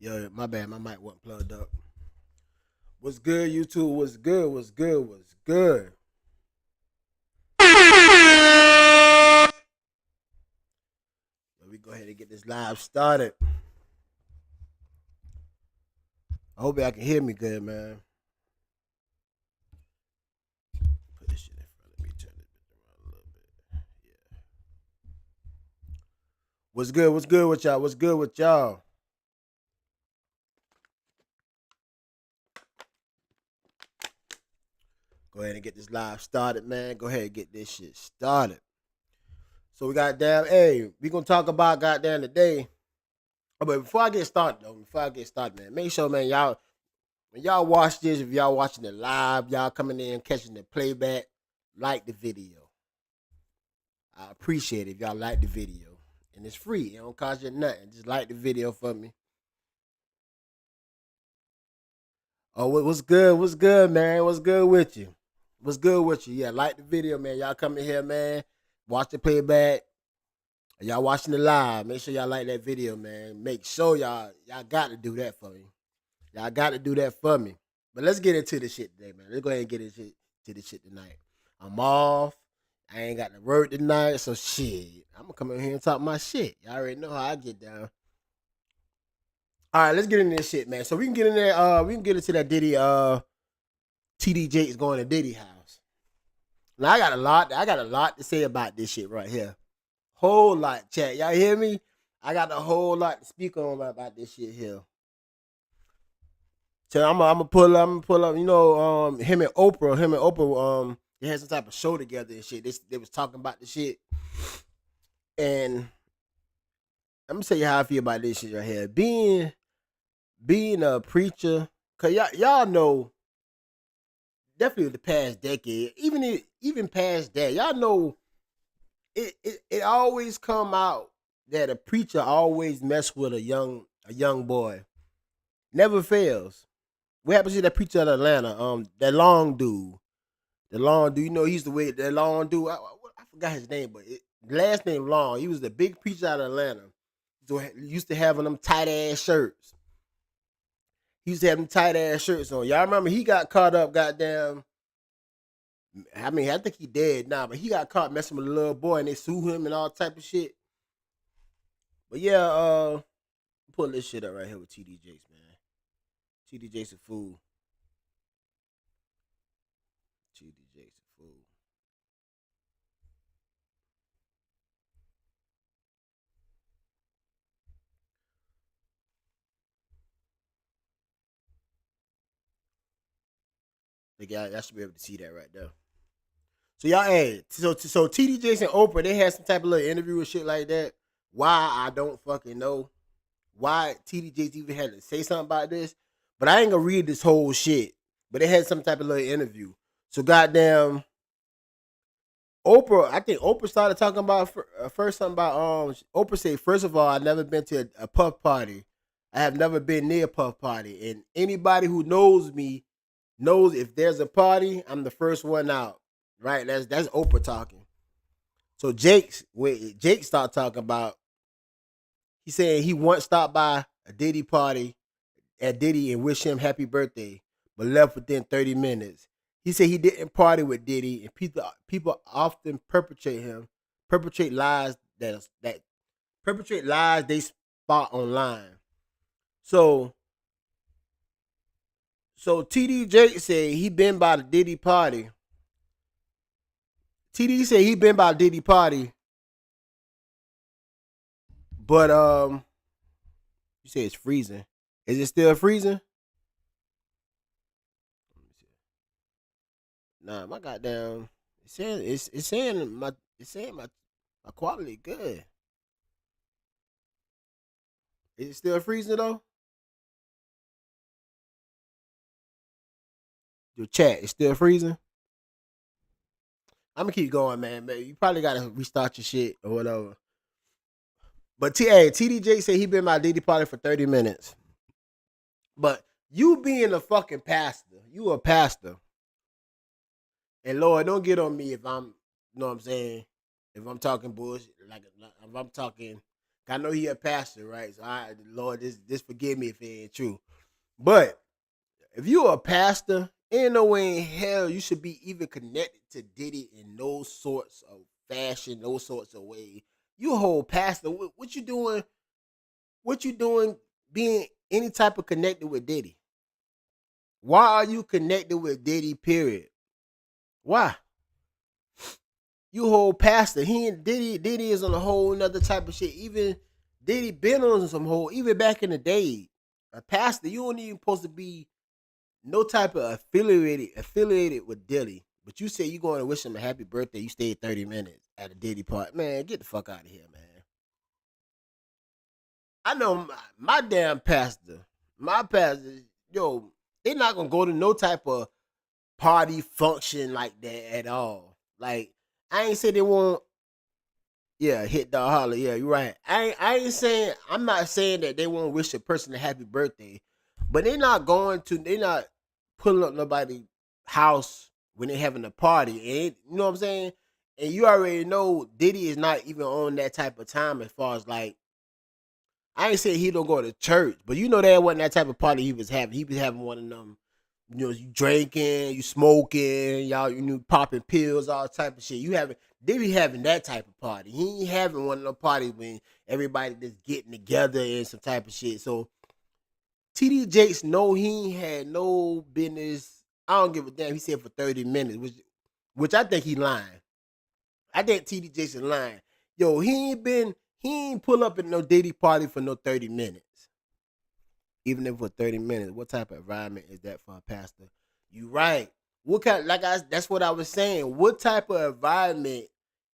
Yo, my bad. My mic wasn't plugged up. What's good, YouTube? What's good? What's good? What's good? Let me go ahead and get this live started. I hope y'all can hear me good, man. Put this shit in front of me. Turn it around a little bit. Yeah. What's good? What's good with y'all? What's good with y'all? Go ahead and get this live started, man. Go ahead and get this shit started. So we got damn. Hey, we gonna talk about goddamn today. Oh, but before I get started, man, make sure, man, y'all when y'all watch this, if y'all watching it live, y'all coming in catching the playback, like the video. I appreciate it if y'all like the video. And it's free. It don't cost you nothing. Just like the video for me. Oh, what's good? What's good, man? What's good with you? What's good with you? Yeah, like the video, man. Y'all come in here, man. Watch the playback. Y'all watching the live. Make sure y'all like that video, man. Make sure y'all got to do that for me. Y'all got to do that for me. But let's get into the shit today, man. Let's go ahead and get into the shit tonight. I'm off. I ain't got to work tonight, so shit. I'm gonna come in here and talk my shit. Y'all already know how I get down. All right, let's get into this shit, man. So we can get in there. We can get into that Diddy. TD Jakes going to Diddy house. Now I got a lot. I got a lot to say about this shit right here. Whole lot, chat. Y'all hear me? I got a whole lot to speak on about this shit here. So I'm gonna pull up. You know, him and Oprah, they had some type of show together and shit. They was talking about the shit, and I'm gonna tell you how I feel about this shit right here. Being a preacher, cause y'all know definitely the past decade, even past that, y'all know it always come out that a preacher always mess with a young boy. Never fails. What happened to that preacher out of Atlanta? That long dude. The long dude, you know, he's the way that long dude. I forgot his name, but the last name Long. He was the big preacher out of Atlanta. So he used to having them tight ass shirts. He used to have them tight ass shirts on. Y'all remember he got caught up, goddamn. I mean, I think he dead now, but he got caught messing with a little boy and they sued him and all type of shit. But yeah, pull this shit up right here with TD Jakes, man. TD Jakes a fool. TD Jakes a fool. Like y'all should be able to see that right there. So y'all, hey, so TD Jakes and Oprah, they had some type of little interview or shit like that. Why I don't fucking know. Why TD Jakes even had to say something about this, but I ain't gonna read this whole shit. But they had some type of little interview. So goddamn, Oprah, I think Oprah started talking about first something about Oprah said, first of all, I've never been to a puff party. I have never been near a puff party. And anybody who knows me knows if there's a party, I'm the first one out. Right? That's Oprah talking. So Jake started talking about, he said he once stopped by a Diddy party at Diddy and wished him happy birthday, but left within 30 minutes. He said he didn't party with Diddy, and people often perpetrate lies that perpetrate lies they spot online. So TD Jake said he been by the Diddy party. TD said he been by Diddy party, but you say it's freezing. Is it still freezing? Nah, my goddamn. It's saying my quality good. Is it still freezing though? Your chat is still freezing. I'm gonna keep going, man. But you probably gotta restart your shit or whatever. But TDJ said he been my Diddy party for 30 minutes. But you being a fucking pastor, you a pastor, and Lord, don't get on me if I'm, you know what I'm saying, if I'm talking bullshit, like if I'm talking, I know he a pastor, right? So Lord, this forgive me if it ain't true. But if you a pastor, ain't no way in hell you should be even connected to Diddy in those sorts of fashion, those sorts of ways. You a whole pastor. What you doing? What you doing being any type of connected with Diddy? Why are you connected with Diddy, period? Why? You whole pastor. He and Diddy is on a whole nother type of shit. Even Diddy been on some whole, even back in the day. A pastor, you don't even supposed to be no type of affiliated with Diddy. But you say you going to wish him a happy birthday. You stayed 30 minutes at a Diddy party. Man, get the fuck out of here, man. I know my damn pastor. My pastor, yo, they not gonna go to no type of party function like that at all. Like I ain't say they won't. Yeah, hit the holler. Yeah, you're right. I ain't saying I'm not saying that they won't wish a person a happy birthday, but they're not going to. They're not pulling up nobody's house when they having a party. And you know what I'm saying? And you already know Diddy is not even on that type of time as far as like I ain't saying he don't go to church, but you know that wasn't that type of party he was having. He was having one of them, you know, you drinking, you smoking, y'all, you know, popping pills, all type of shit. You having they be having that type of party. He ain't having one of them parties when everybody just getting together and some type of shit. So TD Jakes know he ain't had no business. I don't give a damn. He said for 30 minutes, which I think he lying. I think TD Jakes is lying. Yo, he ain't pull up at no Diddy party for no 30 minutes. Even if for 30 minutes, what type of environment is that for a pastor? You right. What kind that's what I was saying. What type of environment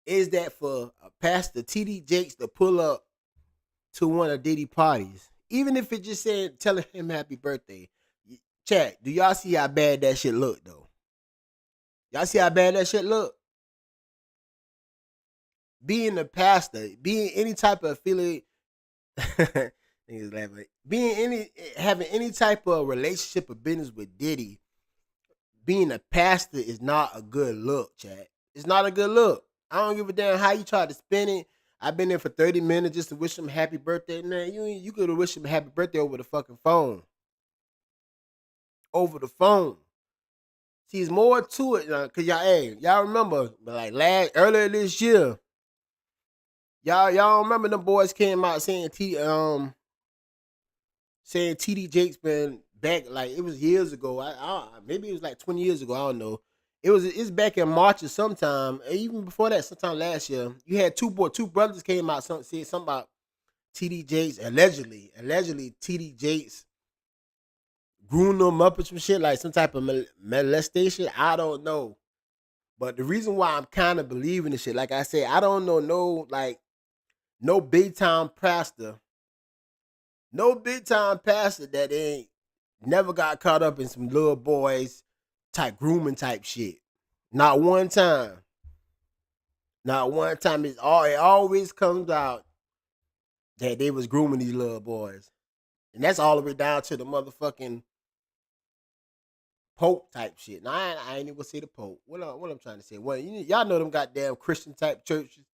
is that for a pastor TD Jakes to pull up to one of Diddy parties? Even if it just said telling him happy birthday. Chat, do y'all see how bad that shit look though? Y'all see how bad that shit look? Being a pastor, being any type of affiliate niggas laughing. Being any having any type of relationship or business with Diddy, being a pastor is not a good look, Chad. It's not a good look. I don't give a damn how you try to spin it. I've been there for 30 minutes just to wish him happy birthday. Man, you could have wished him happy birthday over the fucking phone. Over the phone. See, it's more to it, cause y'all remember, like earlier this year, y'all remember them boys came out saying TD Jakes been back like it was years ago. Maybe it was like 20 years ago. I don't know. It's back in March or sometime. Even before that, sometime last year, you had two brothers came out said something about TD Jakes allegedly TD Jakes groomed them up or some shit like some type of molestation. I don't know, but the reason why I'm kind of believing this shit, like I said, I don't know no big time pastor no big time pastor that ain't never got caught up in some little boys type grooming type shit. Not one time. Not one time. It always comes out that they was grooming these little boys. And that's all the way down to the motherfucking Pope type shit. Now I ain't even gonna say the Pope. What I'm trying to say? Well, y'all know them goddamn Christian type churches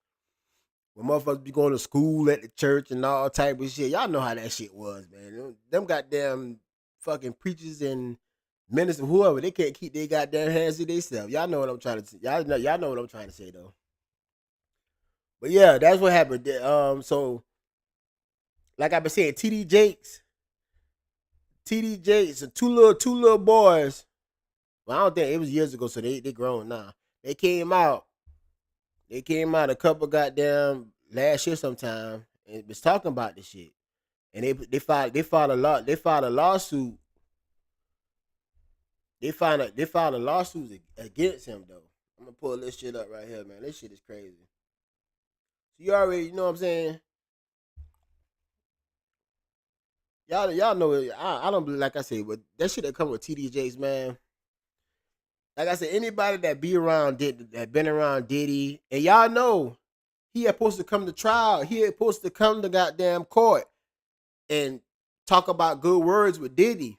when motherfuckers be going to school at the church and all type of shit. Y'all know how that shit was, man. Them goddamn fucking preachers and ministers, whoever, they can't keep their goddamn hands to themselves. Y'all know what I'm trying to say. Y'all know what I'm trying to say though. But yeah, that's what happened. So like I've been saying, TD Jakes, and two little boys. Well, I don't think it was years ago, so they grown now. They came out. They came out a couple goddamn last year sometime and was talking about this shit. And they filed a lawsuit. They filed a lawsuit against him though. I'm gonna pull this shit up right here, man. This shit is crazy. So you already, you know what I'm saying? Y'all know it. I don't believe, like I said, but that shit that come with TDJs, man. Like I said, anybody that be around that been around Diddy, and y'all know he had supposed to come to trial. He had supposed to come to goddamn court and talk about good words with Diddy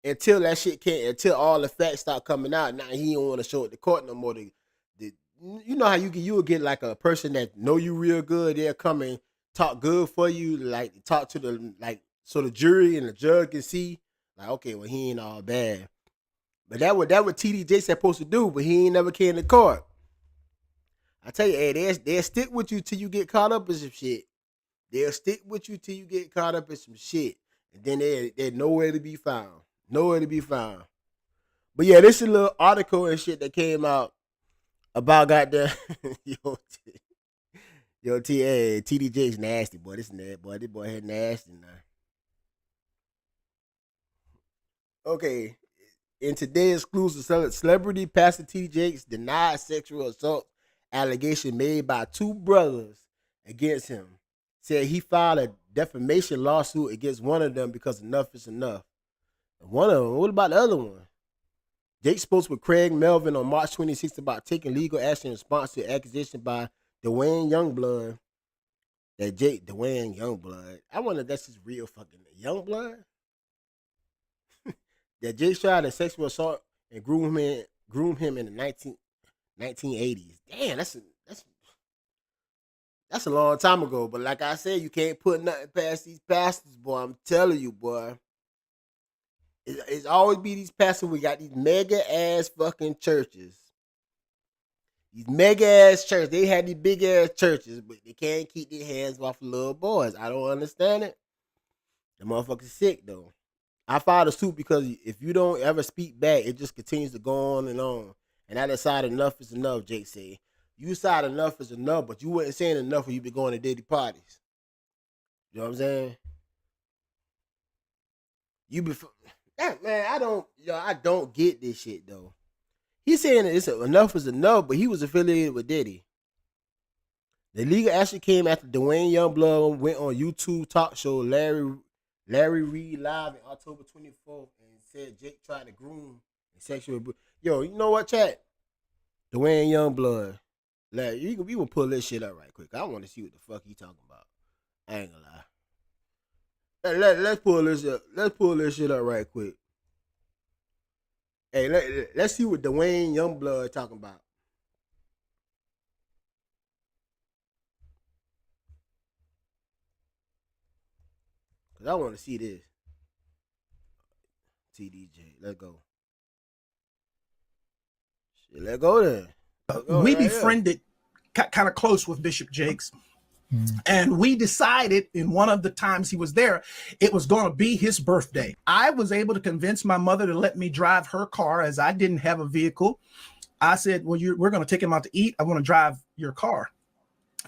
until that shit can't, until all the facts start coming out. Now he don't want to show it to court no more. You know how you will get like a person that know you real good. They're coming. talk good for you, like talk to the like so the jury and the judge can see, like, okay, well he ain't all bad. But that what TDJ supposed to do, but he ain't never came to court. I tell you, hey, they'll stick with you till you get caught up in some shit. They'll stick with you till you get caught up in some shit. And then they're nowhere to be found. Nowhere to be found. But yeah, this is a little article and shit that came out about goddamn yo, TDJ's nasty, boy. This boy had nasty now. Okay. In today's exclusive, celebrity Pastor T. Jakes denied sexual assault allegation made by two brothers against him. Said he filed a defamation lawsuit against one of them because enough is enough. One of them, what about the other one? Jake spoke with Craig Melvin on March 26th about taking legal action in response to accusation by Dwayne Youngblood. Dwayne Youngblood. I wonder if that's his real fucking Youngblood. That Jake tried a sexual assault and groom him in the 1980s. Damn, that's a long time ago. But like I said, you can't put nothing past these pastors, boy. I'm telling you, boy. It's always be these pastors. We got these mega ass fucking churches. These mega ass churches. They had these big ass churches, but they can't keep their hands off of little boys. I don't understand it. The motherfucker's sick though. I filed a suit because if you don't ever speak back, it just continues to go on and on. And I decided enough is enough, Jake said. You decided enough is enough, but you weren't saying enough when you be going to Diddy parties. You know what I'm saying? You be man, I don't get this shit though. He's saying it's enough is enough, but he was affiliated with Diddy. The legal action came after Dwayne Youngblood went on YouTube talk show Larry Reed Live in October 24th and said Jake tried to groom and sexual abuse. Yo, you know what, chat? Dwayne Youngblood. Larry, you can pull this shit up right quick. I want to see what the fuck he talking about. I ain't gonna lie. Let's pull this up. Let's pull this shit up right quick. Hey, let's see what Dwayne Youngblood talking about. Cause I want to see this. TDJ, let's go. Shit, let's go then. We befriended kind of close with Bishop Jakes. And we decided in one of the times he was there, it was going to be his birthday. I was able to convince my mother to let me drive her car as I didn't have a vehicle. I said, well, we're going to take him out to eat. I want to drive your car.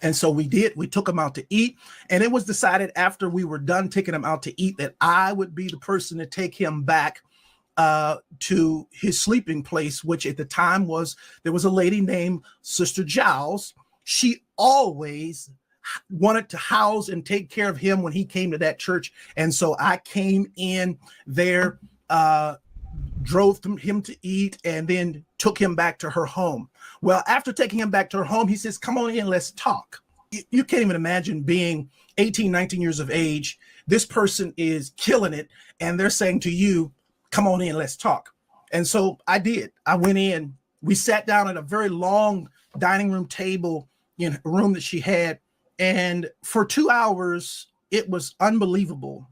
And so we did. We took him out to eat. And it was decided after we were done taking him out to eat that I would be the person to take him back to his sleeping place, which at the time there was a lady named Sister Giles. She always wanted to house and take care of him when he came to that church. And so I came in there, drove him to eat, and then took him back to her home. Well, after taking him back to her home, he says, come on in, let's talk. You can't even imagine being 18, 19 years of age. This person is killing it. And they're saying to you, come on in, let's talk. And so I did. I went in. We sat down at a very long dining room table in a room that she had. And for 2 hours, it was unbelievable.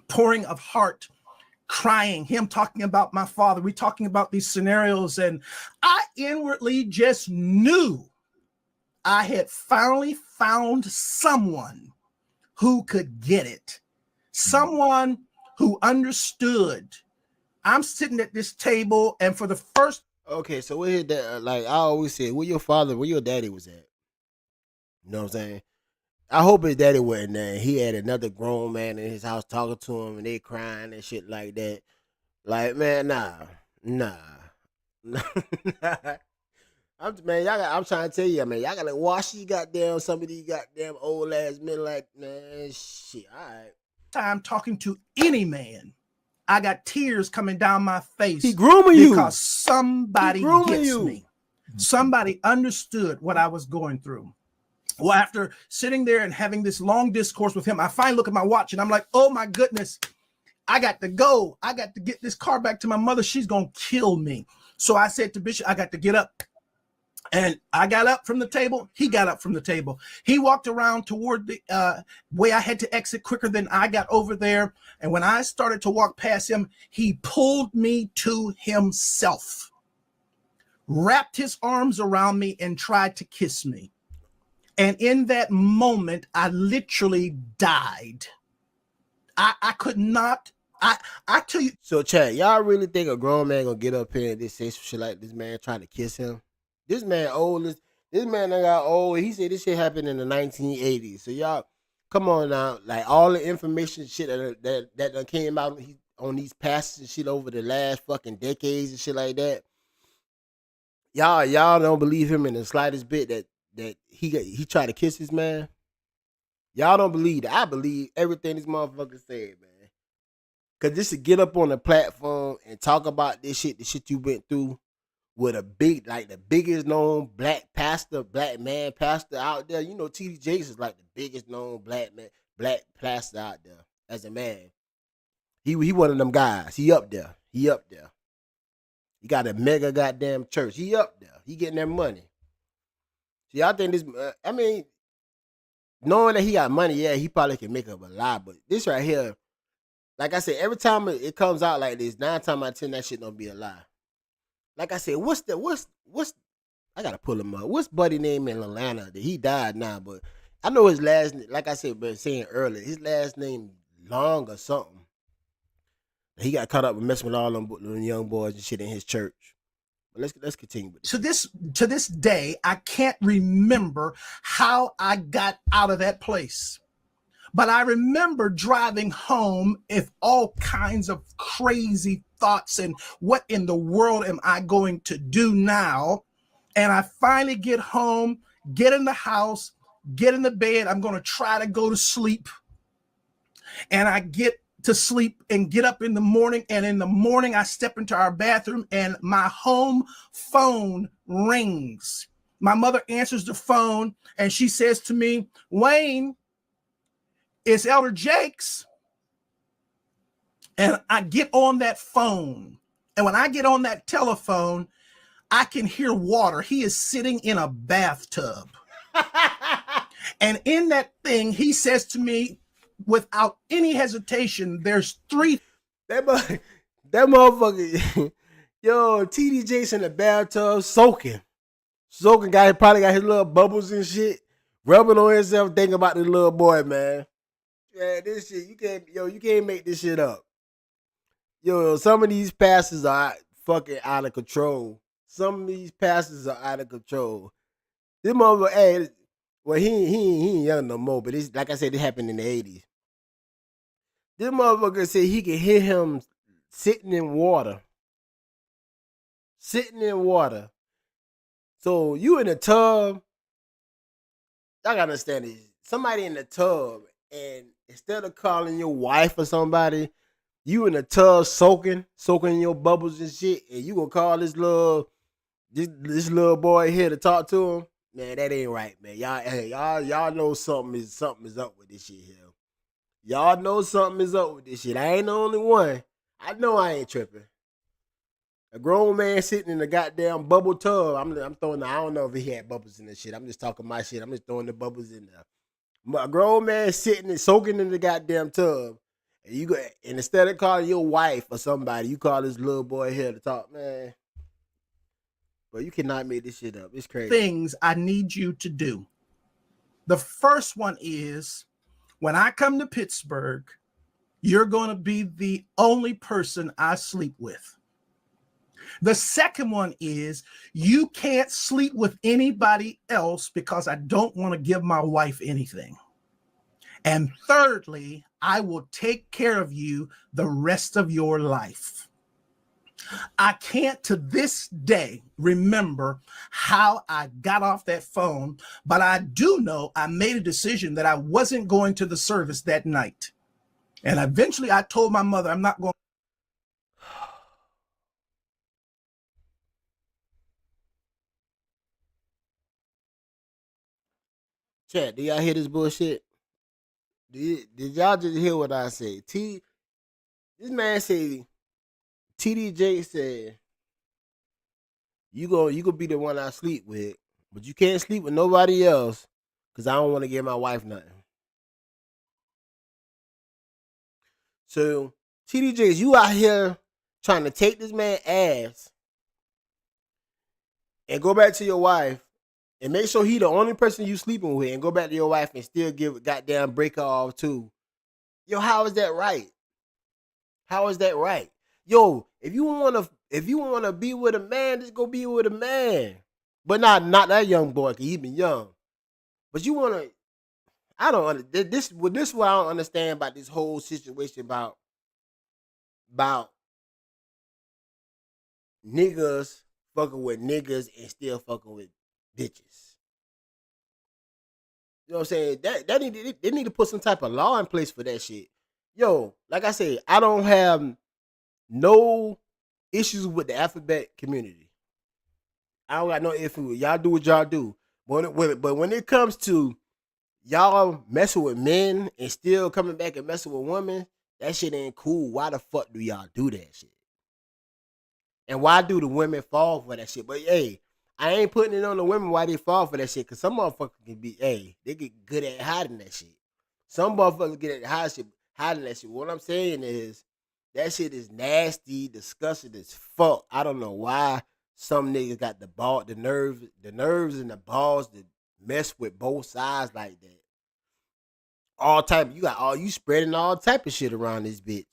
Pouring of heart, crying, him talking about my father. We talking about these scenarios. And I inwardly just knew I had finally found someone who could get it. Someone who understood. I'm sitting at this table, and for the first. Okay, so where that? Like I always said, where your daddy was at? You know what I'm saying? I hope his daddy wasn't there. He had another grown man in his house talking to him, and they crying and shit like that. Like, man, nah. I'm trying to tell you, man, y'all gotta wash these goddamn some of these goddamn old ass men. Like, man, shit. All right. Time talking to any man, I got tears coming down my face. He grooming you because somebody gets me. Somebody understood what I was going through. Well, after sitting there and having this long discourse with him, I finally look at my watch and I'm like, oh my goodness, I got to go. I got to get this car back to my mother. She's going to kill me. So I said to Bishop, I got to get up. And I got up from the table. He got up from the table. He walked around toward the way I had to exit quicker than I got over there. And when I started to walk past him, he pulled me to himself, wrapped his arms around me, and tried to kiss me. And in that moment, I literally died. I could not. I tell you. So, Chad, y'all really think a grown man gonna get up here and just say some shit like this man trying to kiss him? This man old. This man that got old. He said this shit happened in the 1980s. So y'all, come on now. Like all the information shit that done came out on these passes and shit over the last fucking decades and shit like that. Y'all don't believe him in the slightest bit that he tried to kiss his man. Y'all don't believe that. I believe everything this motherfucker said, man. Cause just to get up on the platform and talk about this shit, the shit you went through with a big, like the biggest known black man pastor out there. You know, TD Jakes is like the biggest known black pastor out there as a man. He one of them guys. He up there. He got a mega goddamn church. He up there. He getting that money. See, I think this. I mean, knowing that he got money, yeah, he probably can make up a lie. But this right here. Like I said, every time it comes out like this, 9 times out of 10, that shit don't be a lie. Like I said, what's I gotta pull him up. What's buddy name in Atlanta? He died now, but I know his last. Like I said, been saying earlier, his last name Long or something. He got caught up with messing with all them young boys and shit in his church. But let's continue with this. To this day, I can't remember how I got out of that place. But I remember driving home with all kinds of crazy thoughts and what in the world am I going to do now? And I finally get home, get in the house, get in the bed. I'm going to try to go to sleep. And I get to sleep and get up in the morning. And in the morning, I step into our bathroom and my home phone rings. My mother answers the phone and she says to me, Wayne, it's Elder Jakes. And I get on that phone. And when I get on that telephone, I can hear water. He is sitting in a bathtub. And in that thing, he says to me, without any hesitation, there's 3. That motherfucker, yo, TD Jakes in the bathtub soaking. Probably got his little bubbles and shit, rubbing on himself, thinking about the little boy, man. Yeah, this shit, you can't make this shit up. Yo, some of these passes are fucking out of control. Some of these passes are out of control. This motherfucker, hey, well, he ain't young no more, but it's like I said, it happened in the 80s. This motherfucker said he could hear him sitting in water. So you in a tub, y'all gotta understand this. Somebody in the tub, and instead of calling your wife or somebody, you in the tub soaking your bubbles and shit, and you gonna call this little boy here to talk to him? Man, that ain't right, man. Y'all know something is up with this shit here. Y'all know something is up with this shit. I ain't the only one. I know I ain't tripping. A grown man sitting in a goddamn bubble tub. I'm throwing. I don't know if he had bubbles in this shit. I'm just talking my shit. I'm just throwing the bubbles in there. A grown man sitting and soaking in the goddamn tub, and instead of calling your wife or somebody, you call this little boy here to talk, man. But you cannot make this shit up. It's crazy. Things I need you to do. The first one is, when I come to Pittsburgh, you're going to be the only person I sleep with. The second one is, you can't sleep with anybody else because I don't want to give my wife anything. And thirdly, I will take care of you the rest of your life. I can't to this day remember how I got off that phone, but I do know I made a decision that I wasn't going to the service that night. And eventually I told my mother, I'm not going. Chat, do y'all hear this bullshit? Did y'all just hear what I said? This man said, TD Jakes said, you gonna be the one I sleep with, but you can't sleep with nobody else because I don't want to give my wife nothing. So TDJs, you out here trying to take this man ass and go back to your wife and make sure he the only person you sleeping with and go back to your wife and still give a goddamn break her off too. Yo, how is that right? How is that right? Yo, if you wanna be with a man, just go be with a man. But not that young boy, cause he been young. But you wanna I don't understand this is what I don't understand about this whole situation about niggas fucking with niggas and still fucking with bitches. You know what I'm saying? They need to put some type of law in place for that shit. Yo, like I said, I don't have no issues with the alphabet community. I don't got no issue with y'all do what y'all do. But when it comes to y'all messing with men and still coming back and messing with women, that shit ain't cool. Why the fuck do y'all do that shit? And why do the women fall for that shit? But hey, I ain't putting it on the women why they fall for that shit. Cause some motherfuckers can be, hey, they get good at hiding that shit. Some motherfuckers get at hiding that shit. What I'm saying is that shit is nasty, disgusting as fuck. I don't know why some niggas got the nerves and the balls to mess with both sides like that. You spreading all type of shit around this bitch.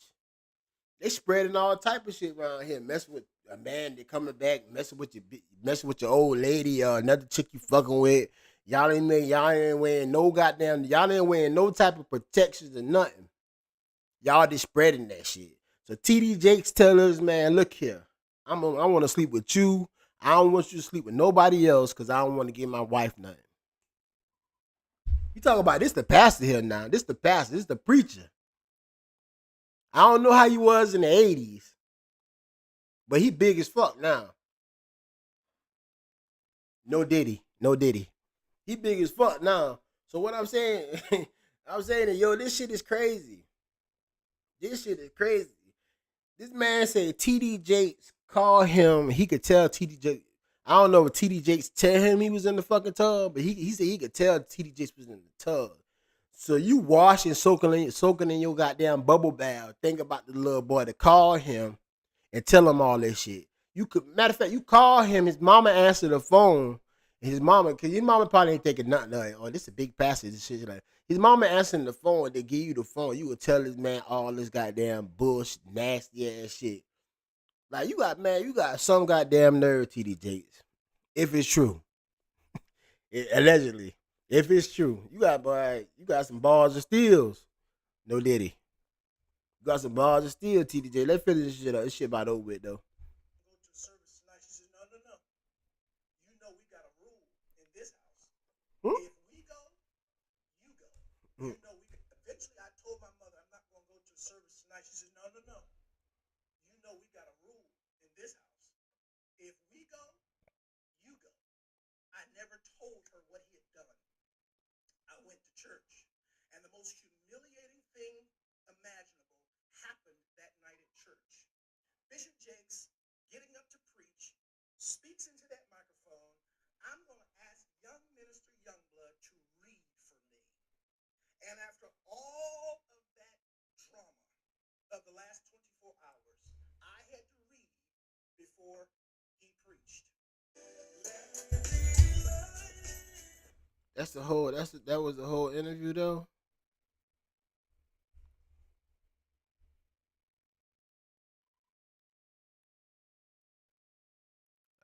They spreading all type of shit around here. Messing with a man that coming back, messing with your old lady or another chick you fucking with. Y'all ain't wearing y'all ain't wearing no type of protections or nothing. Y'all just spreading that shit. So TD Jakes tell us, man, look here. I want to sleep with you. I don't want you to sleep with nobody else because I don't want to give my wife nothing. You talk about this the pastor here now. This the pastor. This the preacher. I don't know how he was in the 80s, but he big as fuck now. No Diddy. No Diddy. He big as fuck now. So what I'm saying, I'm saying that, yo, this shit is crazy. This shit is crazy. This man said TD Jakes called him. He could tell TD Jakes. I don't know if TD Jakes tell him he was in the fucking tub, but he said he could tell TD Jakes was in the tub. So you washing, soaking in your goddamn bubble bath. Think about the little boy to call him and tell him all this shit. You could, matter of fact, you call him. His mama answered the phone. His mama, cause his mama probably ain't thinking nothing like, oh, this is a big passage. This shit like his mama answering the phone. They give you the phone. You would tell this man all this goddamn bullshit, nasty ass shit. Like you got some goddamn nerve, TD Jakes. If it's true, allegedly, if it's true, you got some balls of steels. No Diddy. You got some balls of steel, TDJ. Let's finish this shit up. This shit about over with though. Go to service tonight. She said, no, no, no. You know we got a rule in this house. Hmm? If we go, you go. You know eventually I told my mother I'm not gonna go to service tonight. She said, no, no, no. You know we got a rule in this house. If we go, you go. I never told her what he had done. I went to church. And the most humiliating thing imaginable happened that night at church. Bishop Jakes, getting up to preach, speaks into that microphone. I'm going to ask young minister Youngblood to read for me. And after all of that drama of the last 24 hours, I had to read before he preached. That was the whole interview though.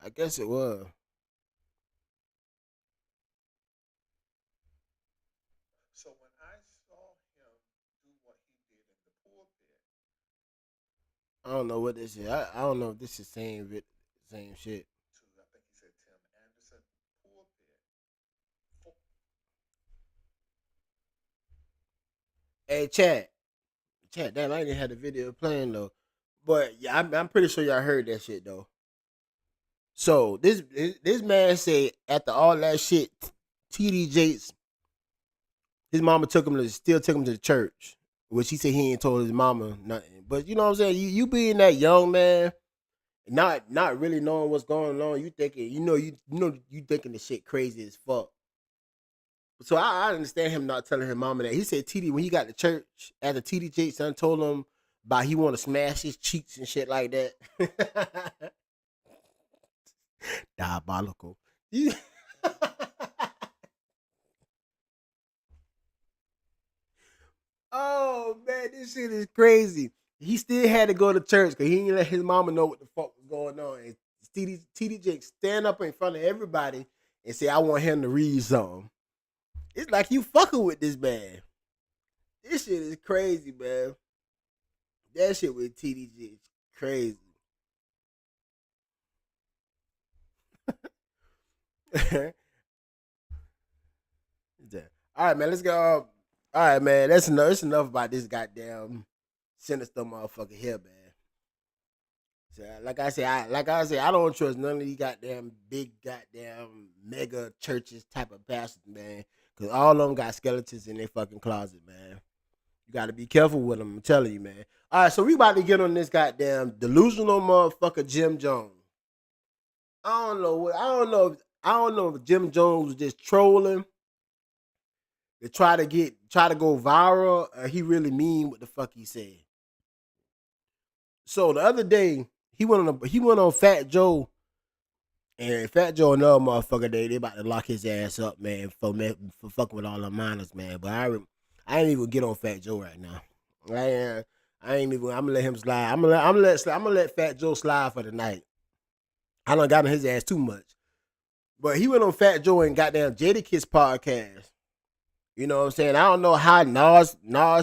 I guess it was. So when I saw him do what he did in the pulpit, I don't know what this is. I don't know if this is same shit. to I think he said Tim Anderson pulpit, Hey, chat. Damn, I didn't have the video playing though. But yeah, I'm pretty sure y'all heard that shit though. So this man said after all that shit, TD Jakes, his mama still took him to the church, which he said he ain't told his mama nothing. But you know what I'm saying? You being that young man, Not really knowing what's going on. You thinking, you thinking the shit crazy as fuck. So I understand him not telling his mama that. He said TD when he got to church after TD Jakes son told him about he want to smash his cheeks and shit like that. Diabolical. Oh man, this shit is crazy. He still had to go to church because he didn't let his mama know what the fuck was going on. And TD Jakes stand up in front of everybody and say, I want him to read something. It's like you fucking with this man. This shit is crazy, man. That shit with TDG is crazy. All right, man. Let's go. All right, man. That's enough. That's enough about this goddamn sinister motherfucker here, man. So, like I said, I don't trust none of these goddamn big goddamn mega churches type of pastors, man. Cause all of them got skeletons in their fucking closet, man. You got to be careful with them. I'm telling you, man. All right, so we about to get on this goddamn delusional motherfucker Jim Jones. I don't know if Jim Jones was just trolling to try to go viral, or he really mean what the fuck he said. So the other day he went on Fat Joe, and Fat Joe another motherfucker they about to lock his ass up, man, for fucking with all the minors, man. But I ain't even get on Fat Joe right now. I ain't even. I'm gonna let him slide. I'm gonna let Fat Joe slide for the night. I done got on his ass too much. But he went on Fat Joe and goddamn Jadakiss podcast. You know what I'm saying? I don't know how Nas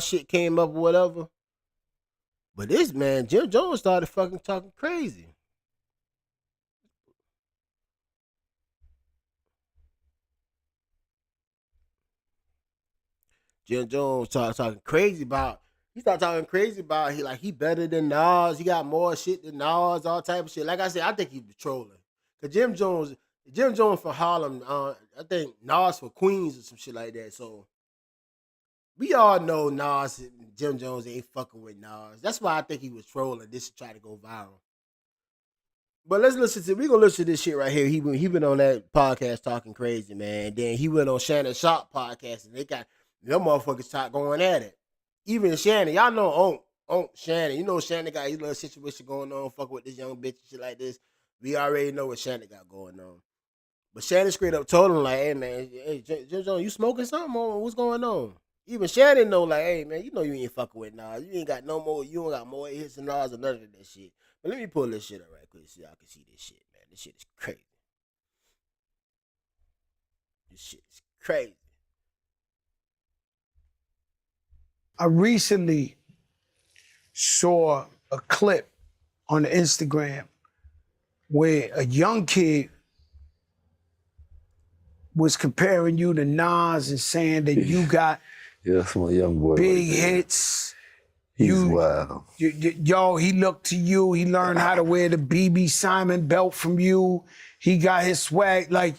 shit came up or whatever. But this man, Jim Jones, started fucking talking crazy. Jim Jones started talking crazy about. He started talking crazy about he better than Nas. He got more shit than Nas, all type of shit. Like I said, I think he was trolling. Cause Jim Jones from Harlem. I think Nas for Queens or some shit like that. So we all know Nas and Jim Jones ain't fucking with Nas. That's why I think he was trolling this to try to go viral. But we gonna listen to this shit right here. He been on that podcast talking crazy, man. And then he went on Shannon Sharp podcast and they got them motherfuckers start going at it. Even Shannon, y'all know Shannon. You know Shannon got his little situation going on, fucking with this young bitch and shit like this. We already know what Shannon got going on. But Shannon straight up told him, like, hey, man, hey, Jim Jones, you smoking something or what's going on? Even Shannon know, like, hey, man, you know you ain't fucking with Nas. You don't got more hits than Nas or none of that shit. But let me pull this shit up right quick so y'all can see this shit, man. This shit is crazy. This shit is crazy. I recently saw a clip on the Instagram where a young kid was comparing you to Nas and saying that you got Yeah, that's my young boy. big hits. He's wild. Yo, he looked to you. He learned how to wear the BB Simon belt from you. He got his swag. Like,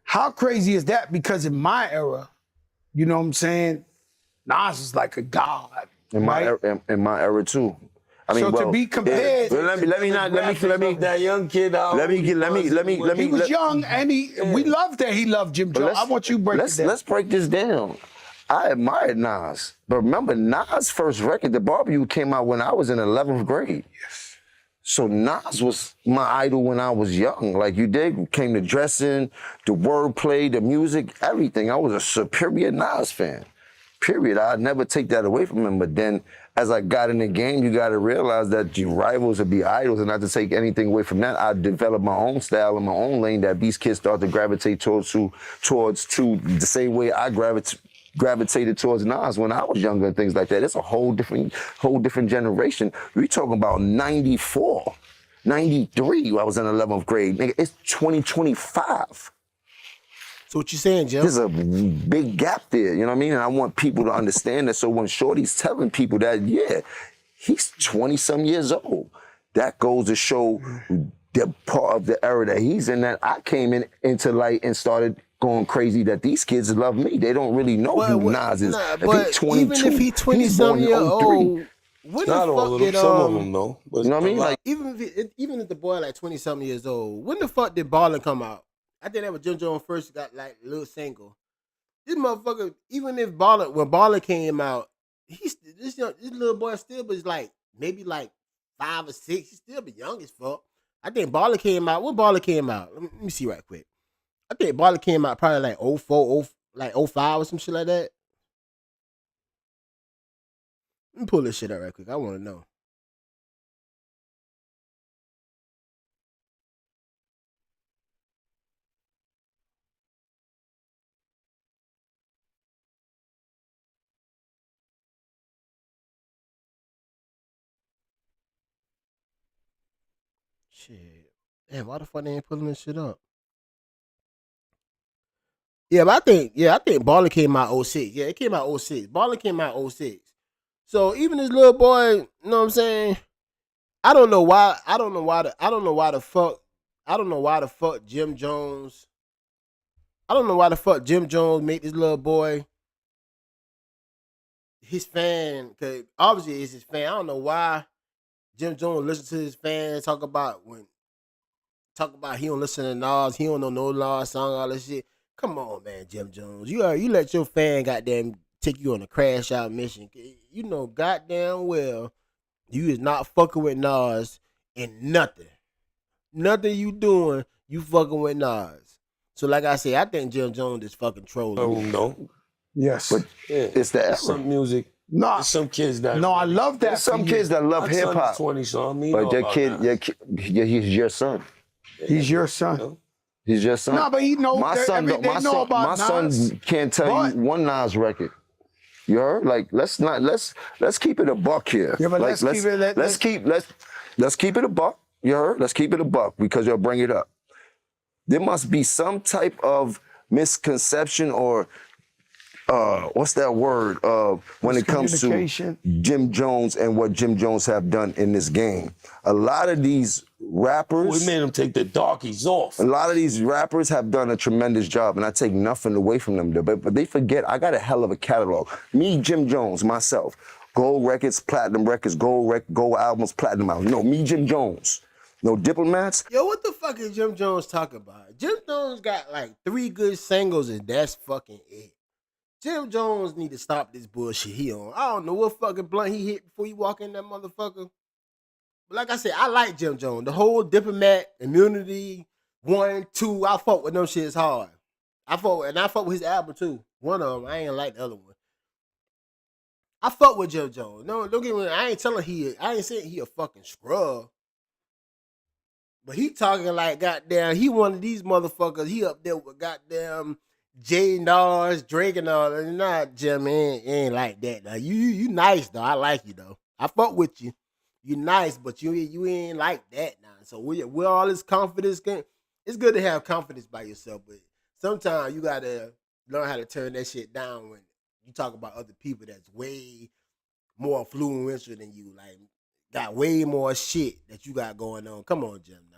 how crazy is that? Because in my era, you know what I'm saying? Nas is like a god. In my era too. I mean, so to be compared, let me that young kid out. he was young and we loved that he loved Jim Jones. I want you to break it down. Let's break this down. I admired Nas, but remember Nas' first record, The Barbecue, came out when I was in 11th grade. Yes. So Nas was my idol when I was young. Like you did, came to dressing, the wordplay, the music, everything. I was a superior Nas fan. Period. I'd never take that away from him. But then as I got in the game, you got to realize that your rivals would be idols, and not to take anything away from that. I developed my own style and my own lane that these kids start to gravitate towards the same way I gravitated towards Nas when I was younger and things like that. It's a whole different generation. We talking about 94, 93. I was in 11th grade. Nigga, it's 2025. So what you saying, Jim? There's a big gap there, you know what I mean? And I want people to understand that. So when Shorty's telling people that, yeah, he's 20-some years old, that goes to show the part of the era that he's in, that I came into light and started going crazy, that these kids love me. They don't really know who Nas is. But even if he's 20-some years old, when the Not all fuck of them. did Some of them, no. But You know what I mean? Like, even if the boy like 20-something years old, when the fuck did Ballin' come out? I think that was Jim Jones first got like a little single. This motherfucker, even if when Ballin' came out, this little boy still was like maybe like 5 or 6. He still be young as fuck. I think Ballin' came out. When Ballin' came out, let me see right quick. I think Ballin' came out probably like 04, like 05 or some shit like that. Let me pull this shit up right quick. I want to know. Shit. Damn, why the fuck they ain't pulling this shit up? Yeah, but I think Ballin' came out 06. Yeah, it came out 06. Ballin' came out 06. So even this little boy, you know what I'm saying? I don't know why the fuck Jim Jones. I don't know why the fuck Jim Jones made this little boy his fan, cause obviously it's his fan. I don't know why Jim Jones listen to his fans talk about he don't listen to Nas, he don't know no Nas song, all this shit. Come on, man, Jim Jones. You let your fan goddamn take you on a crash out mission. You know goddamn well you is not fucking with Nas and nothing. Nothing you doing, you fucking with Nas. So like I said, I think Jim Jones is fucking trolling. no. Yes. but Yeah. it's the era. Some music. No, There's some kids that. no, I love that. There's some kids that love My hip son hop. is 20, so I mean, But he's your son. He's your son. You know? He's your son. No, but he know. My son, they know about my son Nas. can't tell you one Nas record. You heard? Like, let's keep it a buck here. Yeah, but like, let's keep it a buck. You heard? Let's keep it a buck because you'll bring it up. There must be some type of misconception or what's that word? When it comes to Miscommunication. Jim Jones and what Jim Jones have done in this game. A lot of these rappers. We made him take the darkies off. A lot of these rappers have done a tremendous job, and I take nothing away from them. But they forget, I got a hell of a catalog. Me, Jim Jones, myself. Gold records, platinum records, gold albums, platinum albums. No, me, Jim Jones. No diplomats. Yo, what the fuck is Jim Jones talking about? Jim Jones got like 3 good singles and that's fucking it. Jim Jones need to stop this bullshit he on. I don't know what fucking blunt he hit before he walk in that motherfucker. But like I said, I like Jim Jones. The whole diplomat, immunity, 1, 2, I fuck with them shits hard. I fuck with his album too. One of them, I ain't like the other one. I fuck with Jim Jones. No, don't get me wrong. I ain't saying he a fucking scrub. But he talking like goddamn, he one of these motherfuckers. He up there with goddamn Jay Nas, Drake and all that. Nah, Jim, ain't like that. Now, you nice though. I like you though. I fuck with you. You nice, but you ain't like that now. So we're all this confidence. It's good to have confidence by yourself, but sometimes you gotta learn how to turn that shit down when you talk about other people that's way more influential than you. Like got way more shit that you got going on. Come on, Jim. Now,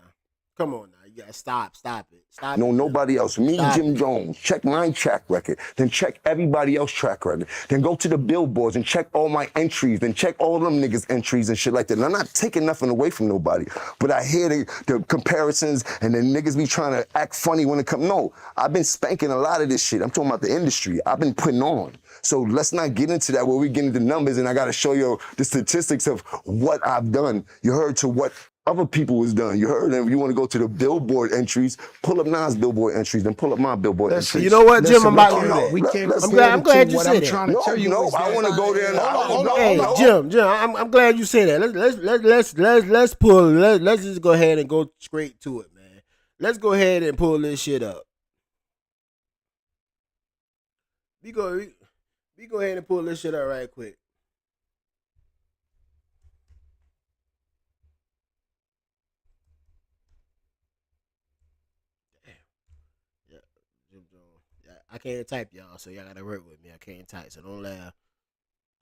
come on now. You gotta stop it. Stop. No, it, nobody else. Me, Stop Jim it. Jones. Check my track record. Then check everybody else's track record. Then go to the billboards and check all my entries. Then check all them niggas' entries and shit like that. And I'm not taking nothing away from nobody. But I hear the comparisons and the niggas be trying to act funny when it comes. No, I've been spanking a lot of this shit. I'm talking about the industry. I've been putting on. So let's not get into that where we get into numbers and I gotta show you the statistics of what I've done. You heard to what other people was done. You heard them. You want to go to the billboard entries, pull up Nas billboard entries, then pull up my billboard entries. You know what, Jim? I'm about to do no, that. We can't. I'm glad you what said I'm that. trying to tell you No, is I that- want to go there. And Hold on. Hey, Jim, I'm glad you said that. Let's just go ahead and go straight to it, man. Let's go ahead and pull this shit up. We go ahead and pull this shit up right quick. Yeah, Jim Jones. Yeah, I can't type, y'all, so y'all gotta work with me. I can't type, so don't laugh.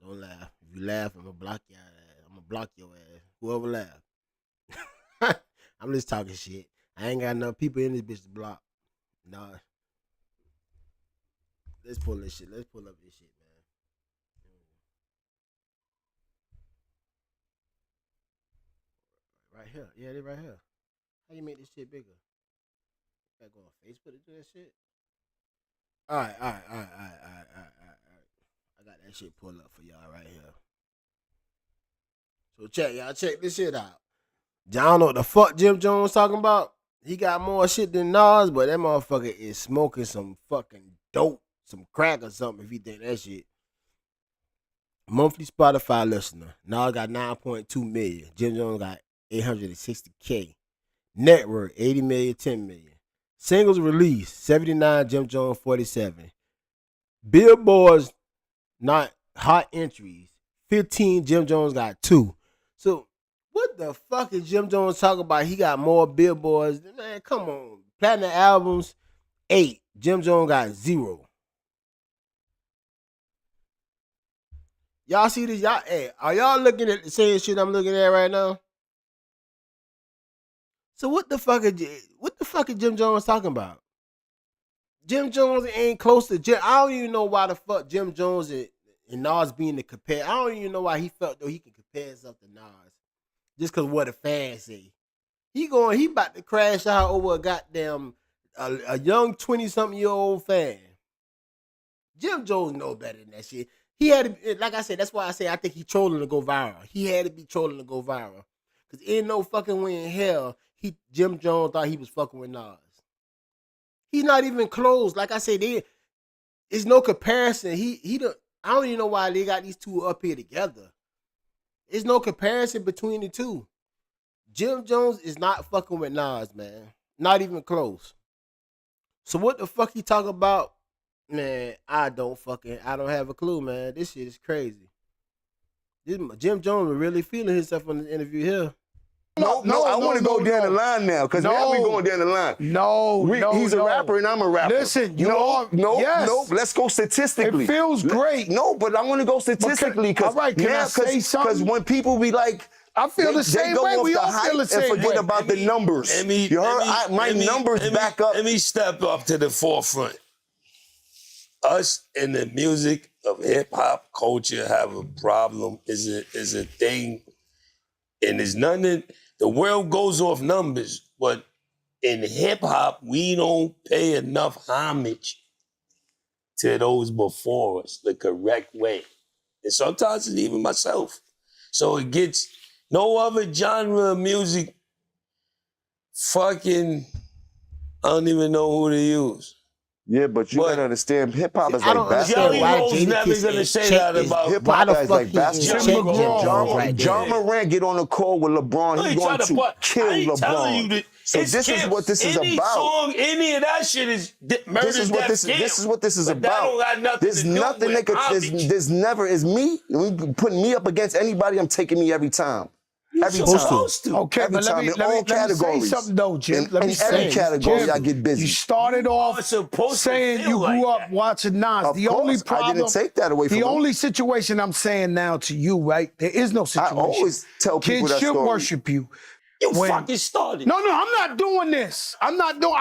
Don't laugh. If you laugh, I'm gonna block your ass. I'm gonna block your ass. Whoever laugh. I'm just talking shit. I ain't got enough people in this bitch to block. Nah. Let's pull this shit. Let's pull up this shit, man. Right here. Yeah, they right here. How you make this shit bigger? Gotta go on Facebook to do that shit. All right. I got that shit pulled up for y'all right here. So check this shit out. I don't know what the fuck Jim Jones talking about. He got more shit than Nas, but that motherfucker is smoking some fucking dope, some crack or something if he think that shit. Monthly Spotify listener. Nas got 9.2 million. Jim Jones got 860K. Network, 80 million, 10 million. Singles released, 79, Jim Jones, 47. Billboard's not hot entries, 15, Jim Jones got 2. So, what the fuck is Jim Jones talking about? He got more billboards. Man, come on. Platinum albums, 8. Jim Jones got 0. Y'all see this? Are y'all looking at the same shit I'm looking at right now? So what the fuck is Jim Jones talking about? Jim Jones ain't close to Jim. I don't even know why the fuck Jim Jones and Nas being the compare. I don't even know why he felt though he could compare himself to Nas. Just cause what the fans say. He about to crash out over a goddamn a young 20-something-year-old fan. Jim Jones know better than that shit. He had to, like I said, that's why I say I think he trolling to go viral. He had to be trolling to go viral. Cause ain't no fucking way in hell Jim Jones thought he was fucking with Nas. He's not even close. Like I said, it's no comparison. I don't even know why they got these two up here together. There's no comparison between the two. Jim Jones is not fucking with Nas, man. Not even close. So what the fuck he talking about? Man, I don't have a clue, man. This shit is crazy. Jim Jones was really feeling himself on the interview here. No, I want to go down the line now, because now we going down the line. He's a rapper and I'm a rapper. Listen, no, let's go statistically. It feels great. No, but I want to go statistically, because when people be like, I feel the same way. We all feel the same way. And forget about the numbers. You heard? My numbers back up. Let me step up to the forefront. Us in the music of hip hop culture have a problem. Is a thing, and there's nothing. The world goes off numbers, but in hip hop, we don't pay enough homage to those before us the correct way, and sometimes it's even myself. So it gets no other genre of music. Fucking, I don't even know who to use. Yeah, but you gotta understand, hip hop is like basketball. Jelly Roll's never gonna say that about hip hop. Is like basketball. Jim John Morant get on the call with LeBron. He's going to kill LeBron. So this is what this is any about. Song, any of that shit is murder. This is what this is but about. That don't got nothing there's to do nothing with there's never is me. Putting me up against anybody, I'm taking me every time. Every time. Okay, every but time. let me say something though, Jim. In every category, I get busy. You started off saying you grew up watching Nas. Of course, I didn't take that away from the him. only situation I'm saying now to you, right? There is no situation. I always tell people kids that should story. worship you. You fucking started. No, I'm not doing this. I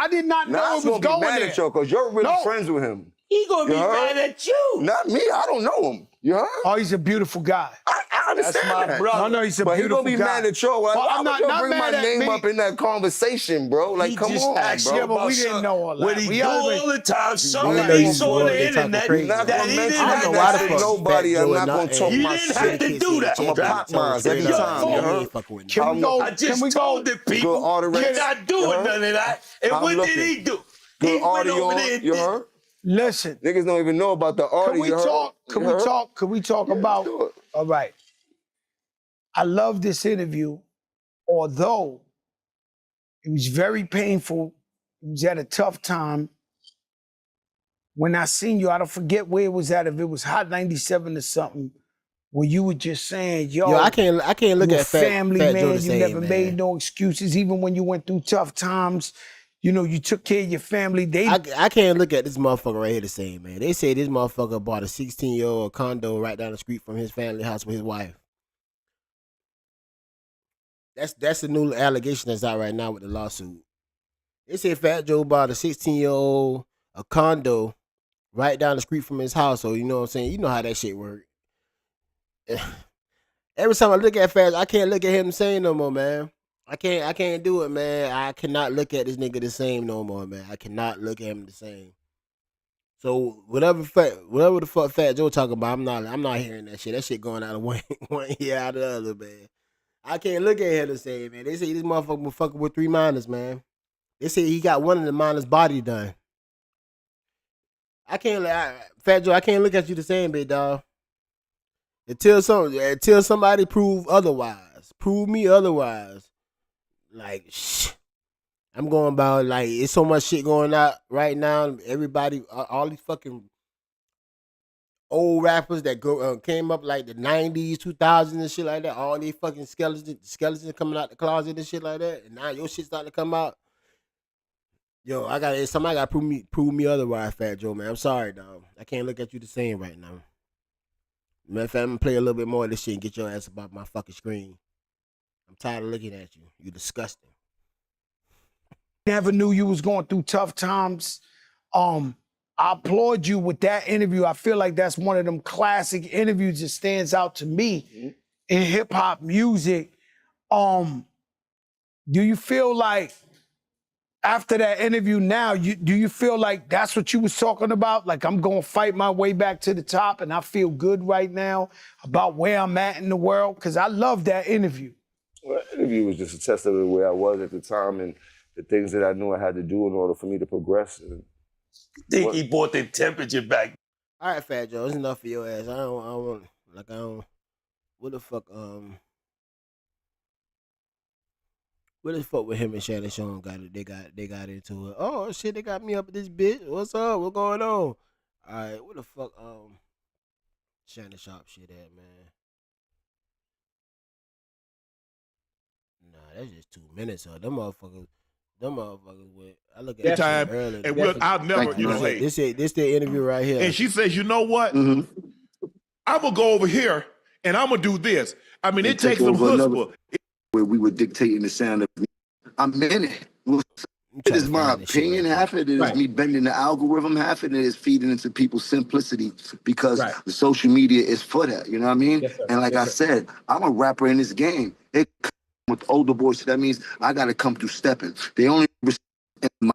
did not know it was going mad there. At you because you're really friends with him. He gonna be mad at you. Not me. I don't know him. You heard? Oh, he's a beautiful guy. I understand That's my that. brother. No, he's a but beautiful guy. But he gonna be mad at you. Well, I'm not bring my mad at name me. up in that conversation, bro. Like, He come just on, asked bro. you Yeah, but we didn't know all that. What he We do always- all the time. know Somebody you saw boy, the they talking internet crazy. Not that gonna he mention didn't I have don't know to why the say. fuck nobody. I'm not gonna talk He my didn't have shit. to do that. I'm a pop mines every time. You heard? Can we go? I just Can we told go? the people Good audio. you're not doing none of that. And I'm what looking. did he do? Good He went audio. over there and You did- heard? Listen. Niggas don't even know about the audio. Can we you heard? talk? You Can we heard? talk? Can we talk about? do it. All right. I love this interview, although it was very painful. It was at a tough time. When I seen you, I don't forget where it was at. If it was Hot 97 or something, where you were just saying, "Yo, I can't look you at a family Fat man. Joe the You same, never man. made no excuses, even when you went through tough times. You know, you took care of your family. I can't look at this motherfucker right here the same, man. They say this motherfucker bought a 16-year-old condo right down the street from his family house with his wife. That's the new allegation that's out right now with the lawsuit. They say Fat Joe bought a 16-year-old a condo right down the street from his house. So you know what I'm saying? You know how that shit work. Every time I look at Fat, I can't look at him saying no more, man. I can't do it, man. I cannot look at this nigga the same no more, man. I cannot look at him the same. So whatever the fuck Fat Joe talking about, I'm not hearing that shit. That shit going out of one ear out of the other, man. I can't look at him the same, man. They say this motherfucker was fucking with 3 minors, man. They say he got one of the minors' body done. Fat Joe, I can't look at you the same, big dog. Until somebody prove otherwise. Prove me otherwise. Like, I'm going about, like, it's so much shit going out right now. Everybody, all these fucking old rappers that came up like the 90s, 2000s and shit like that. All these fucking skeletons coming out the closet and shit like that. And now your shit starting to come out. Yo, somebody got to prove me otherwise, Fat Joe, man. I'm sorry, dog. I can't look at you the same right now. Matter of fact, I'm gonna play a little bit more of this shit and get your ass about my fucking screen. I'm tired of looking at you. You disgusting. Never knew you was going through tough times. I applaud you with that interview. I feel like that's one of them classic interviews that stands out to me in hip hop music. Do you feel like after that interview now, do you feel like that's what you was talking about? Like, I'm gonna fight my way back to the top and I feel good right now about where I'm at in the world? Because I love that interview. Well, that interview was just a testament of where I was at the time and the things that I knew I had to do in order for me to progress. And think he brought the temperature back. All right, Fat Joe, it's enough for your ass. I don't, what the fuck, what the fuck with him and Shannon Sean they got into it. Oh shit, they got me up at this bitch. What's up? What going on? All right, what the fuck, Shannon Sharp shit at, man? Nah, that's just 2 minutes. Them motherfuckers went. I look at that time, shit early. and I'll never, say. This the interview right here. And she says, you know what? I'm gonna go over here and I'm gonna do this. I mean, it takes some chutzpah. Where we were dictating the sound of me. I'm in it. It is my opinion. Half of it is me bending the algorithm. Half of it is feeding into people's simplicity because the social media is for that. You know what I mean? Yes, and like I said, I'm a rapper in this game. It with older boys, so that means I got to come through stepping. They only, in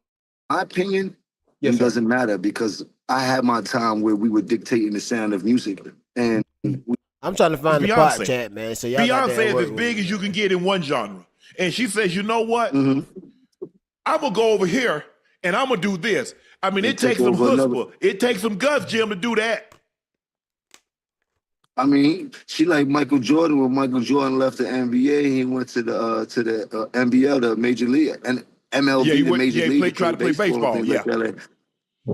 my opinion, it doesn't matter because I had my time where we were dictating the sound of music. And I'm trying to find the pot chat, man. So y'all Beyonce is as big as you can get in one genre. And she says, you know what? I'm going to go over here and I'm going to do this. I mean, it takes some chutzpah. It takes some guts, Jim, to do that. I mean, she like Michael Jordan. When Michael Jordan left the NBA, he went to the NBL, the Major League, and MLB, the Major League. He tried to play baseball,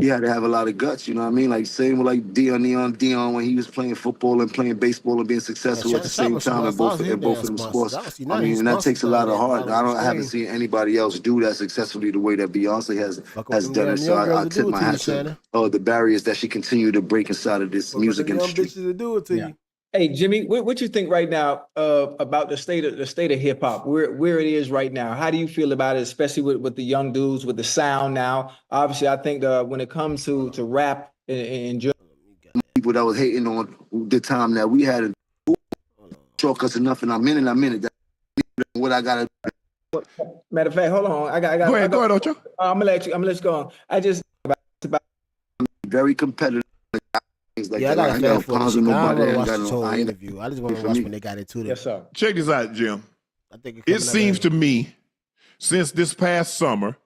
He had to have a lot of guts, you know what I mean? Like same with like Dion when he was playing football and playing baseball and being successful at the same time in both of them sports. I mean, and that takes a lot of heart. I haven't seen anybody else do that successfully the way that Beyonce has done it. So I tip my hat to the barriers that she continued to break inside of this music industry. Hey Jimmy, what you think right now about the state of hip hop, where it is right now? How do you feel about it, especially with the young dudes, with the sound now? Obviously, I think when it comes to rap and people that was hating on the time that we had shortcuts enough, and I'm in it. That's what I gotta. Matter of fact, hold on, I got. Go ahead, Ocho. I'm gonna let you go on. I just about very competitive. Like I got a fan for this shit. I don't want to watch the whole interview. I just want to watch when they got into it. Yes, sir. Check this out, Jim. I think it seems to me, since this past summer,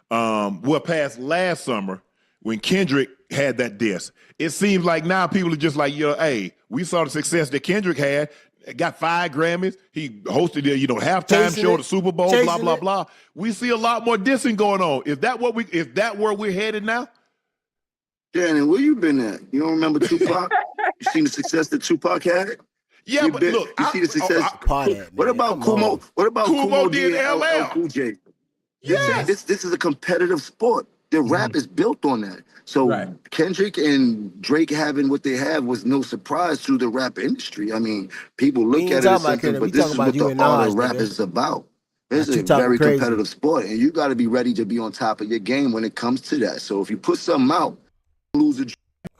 past last summer, when Kendrick had that diss, it seems like now people are just like, hey, we saw the success that Kendrick had. Got 5 Grammys. He hosted the halftime show at the Super Bowl. Blah blah blah. We see a lot more dissing going on. Is that where we're headed now? Shannon, where you been at? You don't remember Tupac? You seen the success that Tupac had? Yeah, look, you see the success. What about Kumo? What about Kumo did LL? Cool J? Yes. This is a competitive sport. The rap is built on that. So Kendrick and Drake having what they have was no surprise to the rap industry. I mean, people look at it as something, but this is what the art of rap is about. It's a very competitive sport, and you got to be ready to be on top of your game when it comes to that. So if you put something out, lose a.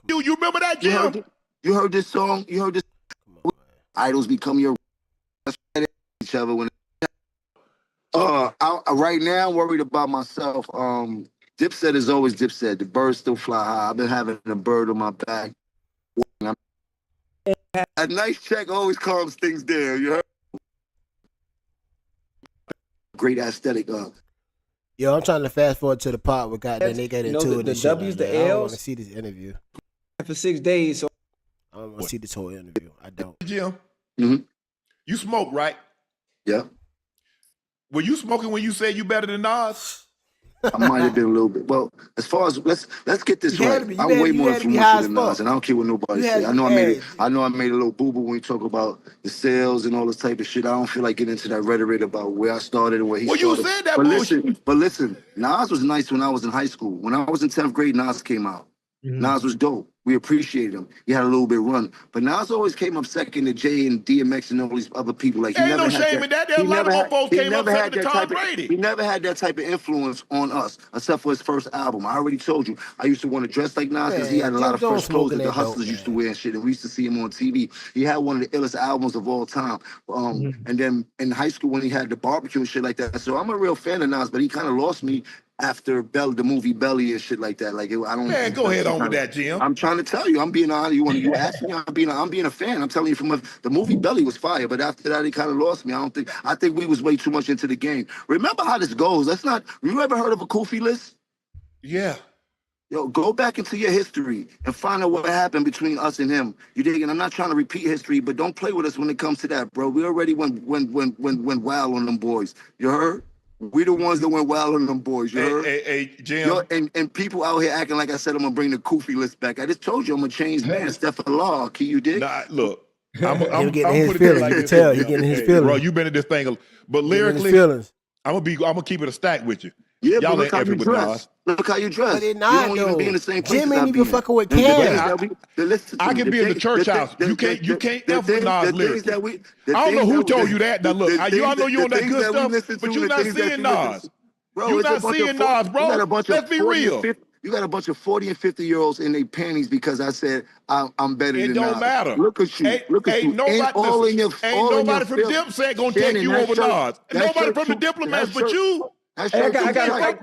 You remember that, Jim? You heard this song? You heard this? Idols become your each other when. Right now, I'm worried about myself. Dipset is always Dipset. The birds still fly high. I've been having a bird on my back. A nice check always calms things down. You heard? Great aesthetic. Yo, I'm trying to fast forward to the part where goddamn they get into it. The W's, the I don't want L's. to see this interview. For 6 days. So I don't want to see this whole interview. I don't. Jim, Mhm. you smoke, right? Yeah. Were you smoking when you said you better than Nas? I might have been a little bit. Well, as far as let's get this You had right. to be- you I'm had- way you more had to be high influential as than fuck. Nas, and I don't care what nobody You had say. to I be- know I made it. hey. I know I made a little boo boo when you talk about the sales and all this type of shit. I don't feel like getting into that rhetoric about where I started and where he Well, you started. said that but bullshit. listen, Nas was nice when I was in high school. When I was in 10th grade, Nas came out. Mm-hmm. Nas was dope. We appreciated him. He had a little bit run. But Nas always came up second to Jay and DMX and all these other people. Like, he Ain't never no had shame in that. There a he lot of never more had- folks he came up never had second to that Tom type of- Brady. He never had that type of influence on us, except for his first album. I already told you. I used to want to dress like Nas because he had a lot of Jim Jones first clothes that smoking the that hustlers dope, used to man. wear and shit. And we used to see him on TV. He had one of the illest albums of all time. And then in high school when he had the barbecue and shit like that. So I'm a real fan of Nas, but he kind of lost me after the movie Belly and shit like that. Like, I don't. Man, go ahead on with that, Jim. I'm trying to tell you. I'm being honest. You ask me. I'm being a fan. I'm telling you the movie Belly was fire, but after that he kind of lost me. I think we was way too much into the game. Remember how this goes. You ever heard of a Kofi list? Yeah. Yo, go back into your history and find out what happened between us and him. You dig? And I'm not trying to repeat history, but don't play with us when it comes to that, bro. We already went wild on them boys. You heard? We the ones that went wild on them boys. You heard? Hey, Jim. Yo, and people out here acting like I said I'm gonna bring the Kofi list back. I just told you I'm a changed man. Step for the law, Key. You dig? Nah, look. I'm getting his put it feelings. like You can this. tell he getting his feelings. Bro, you been in this thing, but Getting his lyrically, feelings. I'm gonna keep it a stack with you. Yeah, Y'all but ain't look how you effing with dress. Nas. Look how you dress. But it You not, don't even though. be in the same place Jim as I ain't be even in. fucking with Them Cam. things that we- listen to I me. can be in the church house. You can't F with Nas lyrics. I don't know who told you that. Now look, y'all know you on that good stuff, but you're not seeing Nas. You're not seeing Nas, bro. Let's be real. You got a bunch of 40 and 50-year-olds in their panties because I said I'm better than It don't Nas. matter. Look at you. Look at you. Nobody from film. Dipset gonna Shannon, take you that over shirt- Nas. that Nobody shirt from the too- Diplomats that but shirt- you. That Hey, shirt too tight.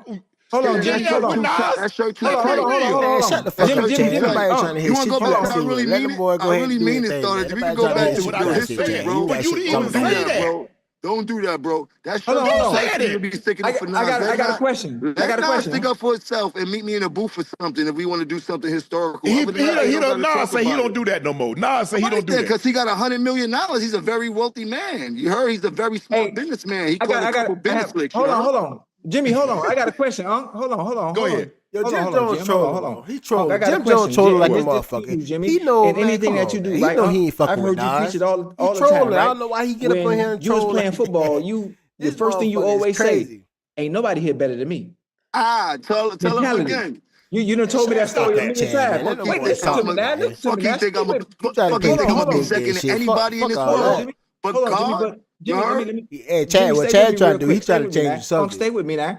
hold on, Shannon, Jimmy, that hold shirt on. too tight. That shirt too Hold on, tight. hold on, hold on, Man, shut the fuck Jimmy, up, Jimmy, Chad. Jimmy, Everybody trying to hear You wanna shit go you back got to to I say. really Let mean them it? boy go I ahead and really do mean their it thing, started. man. We can Everybody go trying to back hear to shit what you I your got to just say, history, said. Chad. bro. You got But you shit didn't to even talk about. say that. Bro. Don't do that, bro. That shirt Hold on, hold on. say Said you it. be sticking I up for Nas. got Let a Nas- question. I Let got a Nas question. stick up for itself and meet me in a booth or something if we want to do something historical. He Other than that, we don't Nas gotta say talk he about don't it. do that no more. Nas say he don't do that. Because he got $100 million. He's a very wealthy man. You heard? He's a very smart businessman. He caught a couple business licks. Hold on. Jimmy, hold on. I got a question, Hold on. Go ahead. Yo, Hold Jim on, Jones Jim. trolling, Hold on. bro. He trolling. I got a Jim Jones question, trolling like a This to motherfucker. you, Jimmy. He know, and man, anything come that on, you do, man. right? He know he ain't fucking I've with heard you Nas. preach it all He the trolling. time, right? I don't know why he get up on here and you was troll playing like football, that. the This first thing you motherfucker is always say, crazy. ain't nobody here better than me. Tell him Mentality. again. You done told me that Stop story a that, million Chad, times. man. Let them Wait, boys listen to talk, me now. man. Listen to me now. Think I'm You trying to fucking get think I'm people gonna be big second and to shit. anybody in Fuck this all world. that. But Hold on, God, Jimmy, but Jimmy, let me. Hey, Chad, Jimmy, what stay with Chad me trying real to do, quick. he trying to Stay with me change now. the subject. Stay with me now.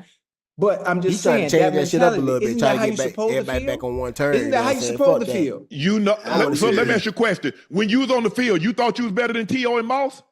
But I'm He just trying saying to change that shit up a mentality, little bit, isn't try that to how you get back supposed to everybody feel? back on one turn. Isn't You that know how what you I'm saying? supposed Fuck to that. feel? You know, I wanna so see let me that. ask you a question. When you was on the field, you thought you was better than T.O. and Moss?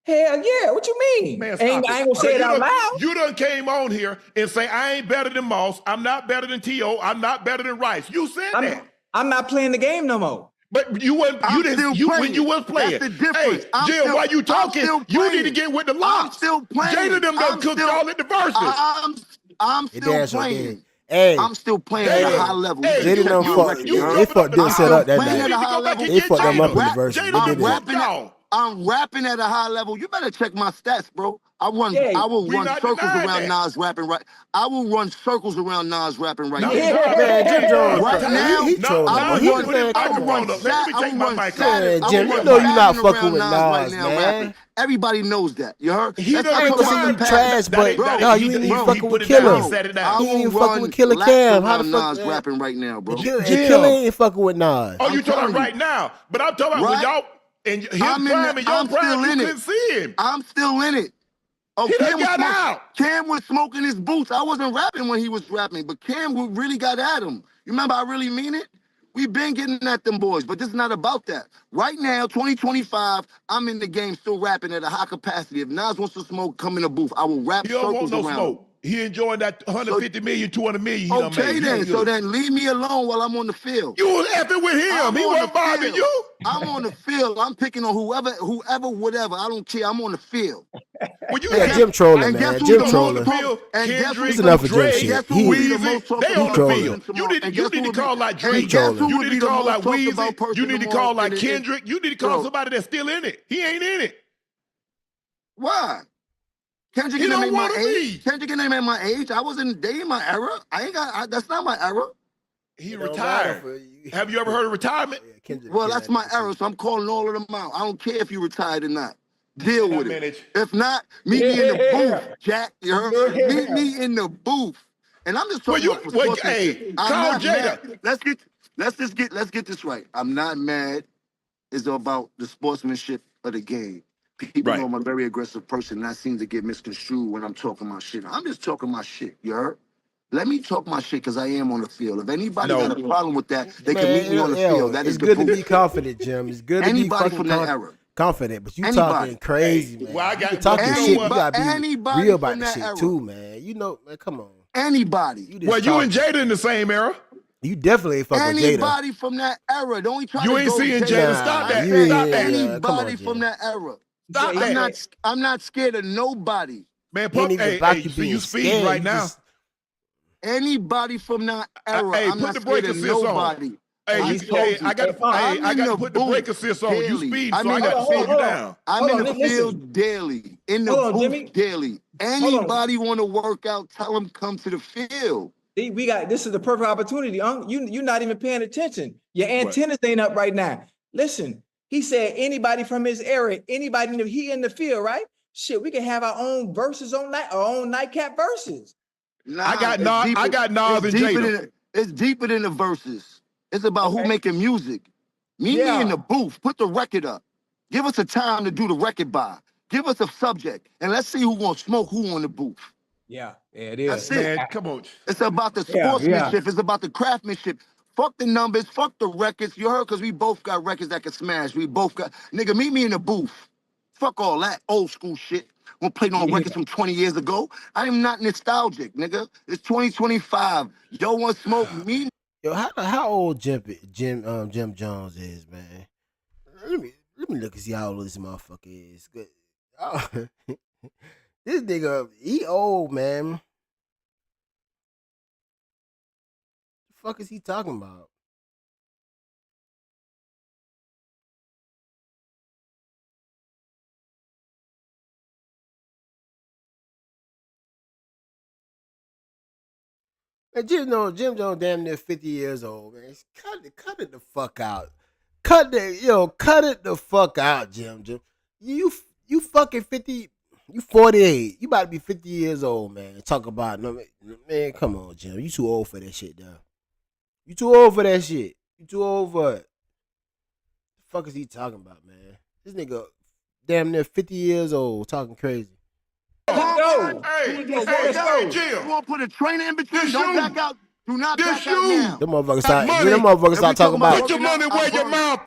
Hell yeah, what you mean? Man, I stop ain't it. gonna say it out loud. You done came on here and say, I ain't better than Moss. I'm not better than T.O. I'm not better than Rice. You said that. I'm not playing the game no more. But you wasn't. I'm You didn't. still You playing. when you was playing. That's the difference. Hey, I'm Jim, still- while you I'm talking, still you need to playing. get with the I'm locks. still playing. Jada them done cooked y'all at the verses. I'm They still damn sure playing. did. Hey, I'm still playing at a Jada, high level. hey, Jada done fucked. you They jumping up fucked the them line. set up that playing night. at a high level. They fucked them up in the Jada. verses. Jada They done did that. cooked y'all. I'm rapping at a high level. You better check my stats, bro. I will we run not circles denying around that. Nas rapping right. I will run circles around Nas rapping right No, now. Man, Jim Jones, Right now, he trolling. I But will he run. man, I come will on. run. Let me take my mic off. Man, I Jim, will you run know you not Saturn fucking around with right Nas, now man. rapping. Everybody knows that. You heard? He That's done I ain't talking gonna about say the you past. trash, but no, you ain't even fucking with Killer. He said it down. I He ain't even will fucking run with Killer laps Cam. How the around fuck, Nas man? rapping right now, bro. Killer Jim. ain't fucking with Nas. Oh, you talking telling right now? But I'm talking about when Right? y'all in his I'm in prime the- and your I'm prime, still you in it. couldn't see him. I'm still in it. Oh, He done got out. Cam was smoking his boots. I wasn't rapping when he was rapping, but Cam really got at him. You remember I Really Mean It? We've been getting at them boys, but this is not about that. Right now, 2025, I'm in the game still rapping at a high capacity. If Nas wants to smoke, come in the booth. I will rap He don't want circles no around. smoke. He enjoying that 150 million, 200 million he done made. Okay then, so then leave me alone while I'm on the field. You was effing with him. He wasn't bothering you. I'm on the field. I'm picking on whoever, whatever. I don't care. I'm on the field. Well, you Jim trolling, And man. guess Jim who's trolling. Kendrick, enough of Jim Drake, shit. Weezy, they on the trolling. field. You need to call like Drake. trolling. You need to call like Weezy. You need to call like Kendrick. You need to call somebody that's still in it. He ain't in it. Why? Kendrick ain't at my age. Kendrick ain't at my age. I wasn't dating my era. That's not my era. He retired. Have you ever heard of retirement? Well, that's my era, so I'm calling all of them out. I don't care if you retired or not. Deal with it. If not, meet me in the booth, Jack. You heard? Meet me in the booth. And I'm just talking about sportsmanship. Call Jada. Let's get this right. I'm not mad. It's about the sportsmanship of the game. People know I'm a very aggressive person, and I seem to get misconstrued when I'm talking my shit. I'm just talking my shit, you heard? Let me talk my shit because I am on the field. If anybody got a problem with that, they can meet me on the field. That is good to be confident, Jim. It's good to be fucking from that era. Confident, but you talking crazy, man. Well, you talking shit. You gotta be real about the shit too, man. You know, man, come on. Anybody. Well, you and Jada in the same era. You definitely ain't fucking Jada. Anybody from that era. Don't try you to ain't go seeing Jada. Stop that. Stop that. Anybody from that era. Stop that. I'm not scared of nobody. Man, Pump, so you speed right now. Anybody from that era. I'm put not the brake scared of assist nobody. on. I got to put the brake assist on. You speed, so I got to slow you down. I'm in the field daily. In the booth daily. Anybody want to work out, tell them come to the field. This is the perfect opportunity. You're not even paying attention. Your antennas ain't up right now. Listen, he said anybody from his era, anybody, he in the field, right? Shit, we can have our own verses on our own nightcap verses. Nah, I got Nas and Jada. It's deeper than the verses. It's about who making music. Meet me in the booth. Put the record up. Give us a time to do the record by. Give us a subject, and let's see who gonna smoke who on the booth. Yeah, it is. That's it. Man, come on. It's about the sportsmanship. It's about the craftsmanship. Fuck the numbers. Fuck the records. You heard? Because we both got records that can smash. We both got... Nigga, meet me in the booth. Fuck all that old school shit. We'll play on records from 20 years ago. I am not nostalgic, nigga. It's 2025. Yo want smoke me? Yo, how old Jim Jones is, man? Let me look and see how old this motherfucker is. Good. Oh, this nigga, he old, man. The fuck is he talking about? Man, Jim Jones damn near 50 years old, man. Cut it the fuck out. Cut it the fuck out, Jim. You fucking 50, you 48. You about to be 50 years old, man. Talk about, man, come on, Jim. You too old for that shit, though. You too old for that shit. You too old for it. The fuck is he talking about, man? This nigga damn near 50 years old talking crazy. Hey, Jim. You want to put a trainer in between? Don't back out. Do not back out now. Them motherfuckers start talking about. Put your money where your mouth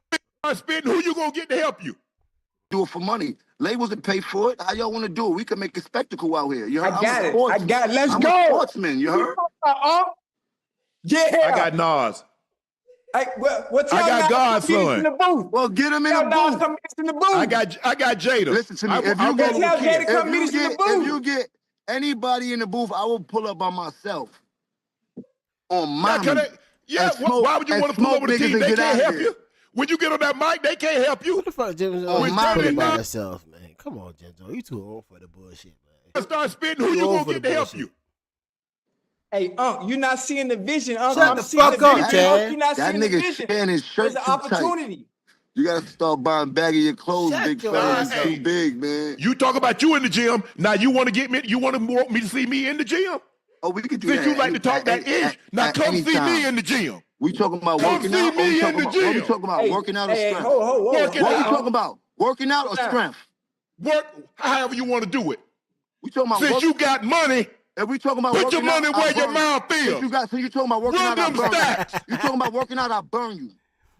is spitting. Who you gonna get to help you? Do it for money. Labels that pay for it. How y'all want to do it? We can make a spectacle out here. You heard? I got it. Let's I'm go. a sportsman. You heard? Yeah. I got Nas. I got Godson. Well, get him in the booth. Come in the booth. I got Jada. Listen to me. If you get anybody in the booth, I will pull up by myself. On my why would you want to pull over the team? They can't help you. When you get on that mic, they can't help you. What the fuck, Jim? Pull it by yourself, man. Come on, Jim. You too old for the bullshit, man. Start spitting. Who you gonna get to help you? Hey, you're not seeing the vision. Shut the fuck up, Chad. You're not seeing the vision. That nigga his shirt There's an opportunity. You gotta start buying baggy your clothes, big fella. It's too big, man. You talk about you in the gym. Now you want to get me? You want me to see me in the gym? Oh, we could do Since that. you like to talk that ish, now come see me in the gym. We talking about working out. Me in the gym. We talking about working out or strength? What you talking about? Working out or strength? Work however you want to do it. We talking about since you got money. If we talking about Put working your money out, where I your burn mouth you. feels. So you talking about working Run out, I them burn stats. you. You talking about working out, I burn you.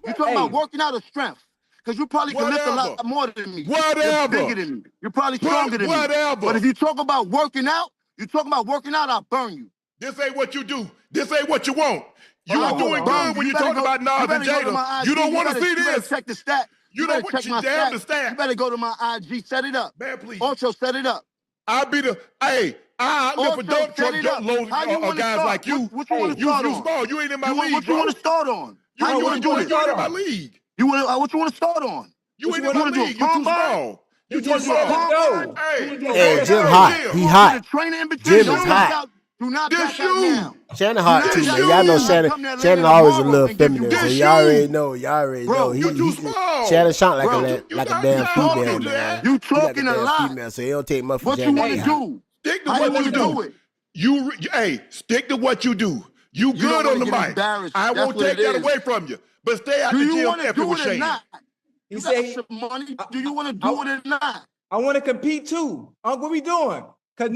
You talking about working out of strength. Because you probably can lift a lot more than me. You're bigger than me. You're probably stronger than me. But if you talk about working out, I burn you. This ain't what you do. This ain't what you want. You I are doing good when you talking about Nas and Jada. You don't want to see You better this. check the stat. You don't want to damn the stat. You better go to my IG, set it up. Man, please. Ocho, set it up. I'll be the, hey, I live for dump truck load guys like you. What you want to start on? Small. You ain't in my league, What you want to start on? How you want to do it? You ain't in my league. What you want to start on? You ain't in my league. You too small. You too small. Hey, Jim hot. He hot. Jim is hot. Do not this you. Shannon hot too, man. Y'all know Shannon always a little feminine, so y'all already know. Shannon shot like a damn female, man. You talking a lot. Female, so it don't take much for What you Shannon. want to do? Stick to what you do. Hey, stick to what you do. You good on the mic. I won't take that away from you. But stay out the gym effing with Shane. You got some money. Do you want to do it or not? I want to compete too. What we doing? Cause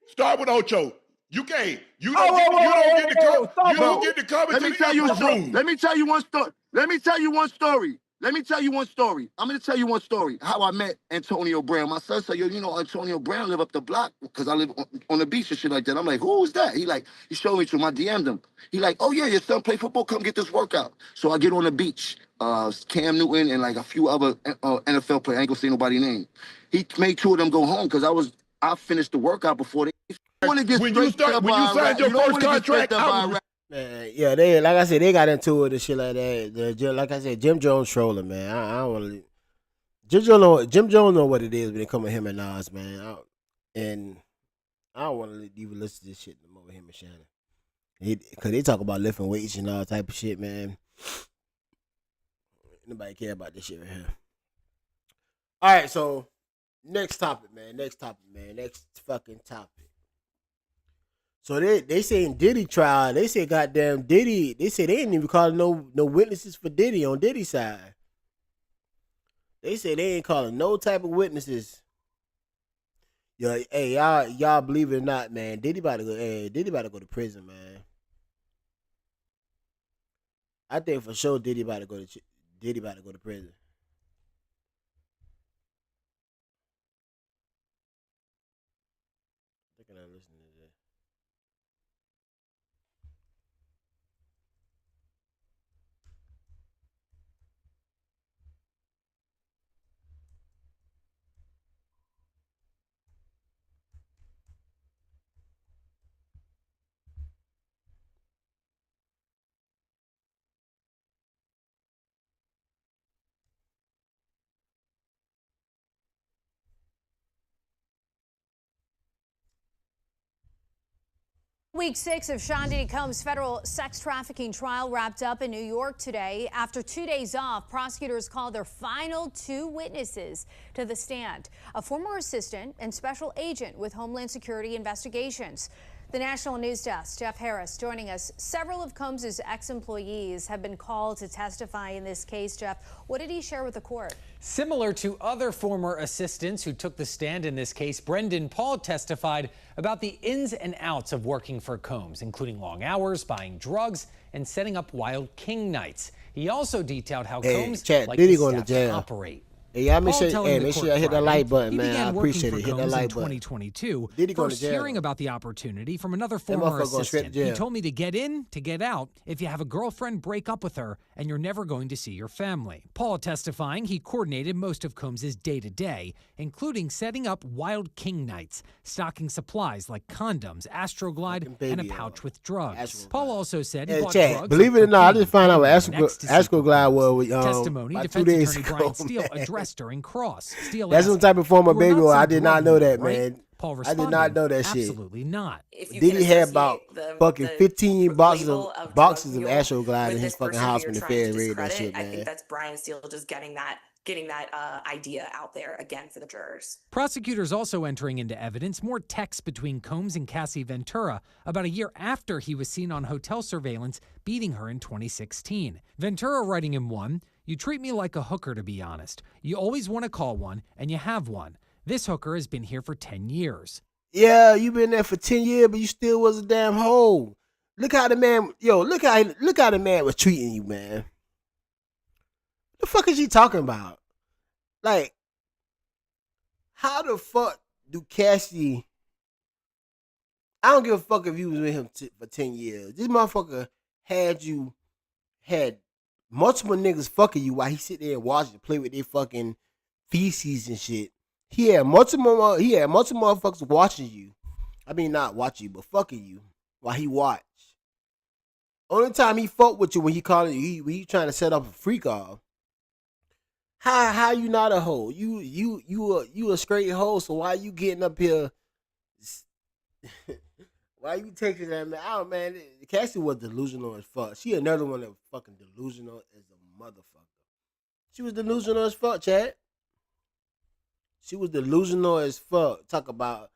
start with Ocho. You can't. You don't get to come into the upper room. Let me tell you one story. I'm going to tell you one story. How I met Antonio Brown. My son said, yo, you know, Antonio Brown live up the block because I live on the beach and shit like that. I'm like, who is that? He showed me to him. I DM'd him. He like, oh yeah, your son play football. Come get this workout. So I get on the beach. Cam Newton and like a few other NFL players. I ain't gonna say nobody's name. He made two of them go home because I finished the workout before they. When you signed your first contract, man, yeah, they like I said, they got into it and shit like that. Like I said, Jim Jones trolling, man. I don't want to. Jim Jones know what it is when it come to him and Nas, man. And I don't want to even listen to this shit no more with him and Shannon. Cause they talk about lifting weights and all type of shit, man. Nobody care about this shit right here. All right, so next topic, man. Next fucking topic. So they saying Diddy trial. They say goddamn Diddy. They say they ain't even calling no witnesses for Diddy on Diddy's side. They say they ain't calling no type of witnesses. Yo, hey, y'all believe it or not, man? Diddy about to go to prison, man. I think for sure Diddy about to go to prison. Looking at listening to this. Week 6 of Sean Diddy Combs' federal sex trafficking trial wrapped up in New York today. After 2 days off, prosecutors called their final 2 witnesses to the stand, a former assistant and special agent with Homeland Security investigations. The National News Desk, Jeff Harris, joining us. Several of Combs' ex-employees have been called to testify in this case. Jeff, what did he share with the court? Similar to other former assistants who took the stand in this case, Brendan Paul testified about the ins and outs of working for Combs, including long hours, buying drugs, and setting up wild king nights. He also detailed how Combs liked Diddy the going staff to jail. Operate. Hey, y'all make sure y'all hit that like button, man. I appreciate it. Hit that like button. 2022. Diddy going to First jail. hearing about the opportunity from another former assistant. He told me to get in, to get out. If you have a girlfriend, break up with her, and you're never going to see your family. Paul testifying he coordinated most of Combs' day-to-day, including setting up wild king nights, stocking supplies like condoms, Astroglide, and a pouch with drugs. Paul also said he bought drugs. Believe it or not, I just found out what Astroglide was testimony. about Defense 2 days attorney ago. Brian Steele addressed during cross. Steele That's asked, some type of former "You are baby not oil. I some did not drug know dealer, that, right?" man. Paul I responded, did not know that shit. Absolutely not. Diddy had about fucking 15 boxes of Astroglide in his fucking house when the Fed raided that shit, man. I think that's Brian Steele just getting that idea out there again for the jurors. Prosecutors also entering into evidence more texts between Combs and Cassie Ventura about a year after he was seen on hotel surveillance beating her in 2016. Ventura writing in one, "You treat me like a hooker, to be honest. You always want to call one, and you have one. This hooker has been here for 10 years. Yeah, you been there for 10 years, but you still was a damn hoe. Look how the man, look how the man was treating you, man. The fuck is he talking about? Like, how the fuck do Cassie? I don't give a fuck if you was with him for 10 years. This motherfucker had multiple niggas fucking you while he sit there and watch you play with their fucking feces and shit. He had multiple motherfuckers watching you. I mean, not watching you, but fucking you while he watched. Only time he fucked with you when he calling you, when he trying to set up a freak off. How you not a hoe? You a straight hoe. So why you getting up here? Why you taking that man out, man? Cassie was delusional as fuck. She another one that was fucking delusional as a motherfucker. She was delusional as fuck, Chad. She was delusional as fuck. Talk about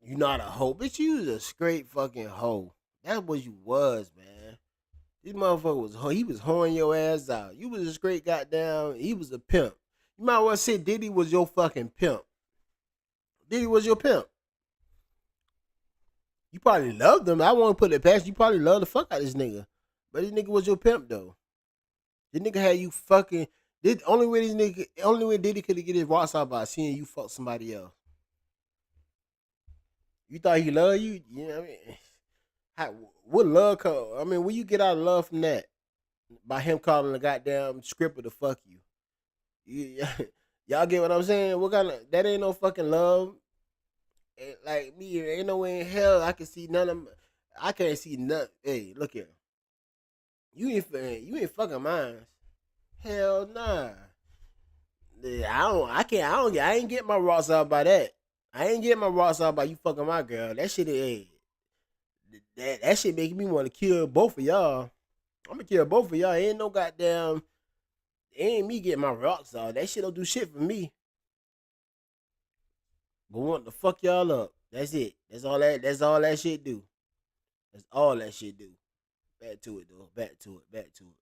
you not a hoe. Bitch, you was a straight fucking hoe. That's what you was, man. This motherfucker was hoe. He was hoeing your ass out. You was a straight goddamn, he was a pimp. You might well say Diddy was your fucking pimp. Diddy was your pimp. You probably loved him. I want to put it past you. Probably loved the fuck out of this nigga. But this nigga was your pimp, though. This nigga had you fucking. Only way Diddy could get his rocks out by seeing you fuck somebody else. You thought he loved you? You know what I mean? What love come? I mean, when you get out of love from that? By him calling the goddamn stripper to fuck you. Y'all get what I'm saying? What kind of, that ain't no fucking love. Like me, ain't no way in hell I can see none of. I can't see nothing. Hey, look here. You ain't fucking mine. Hell nah. I ain't get my rocks out by that. I ain't get my rocks out by you fucking my girl. That shit that shit make me want to kill both of y'all. I'm gonna kill both of y'all. Ain't no goddamn. Ain't me getting my rocks out. That shit don't do shit for me. But want to fuck y'all up. That's it. That's all that shit do. That's all that shit do. Back to it though. Back to it.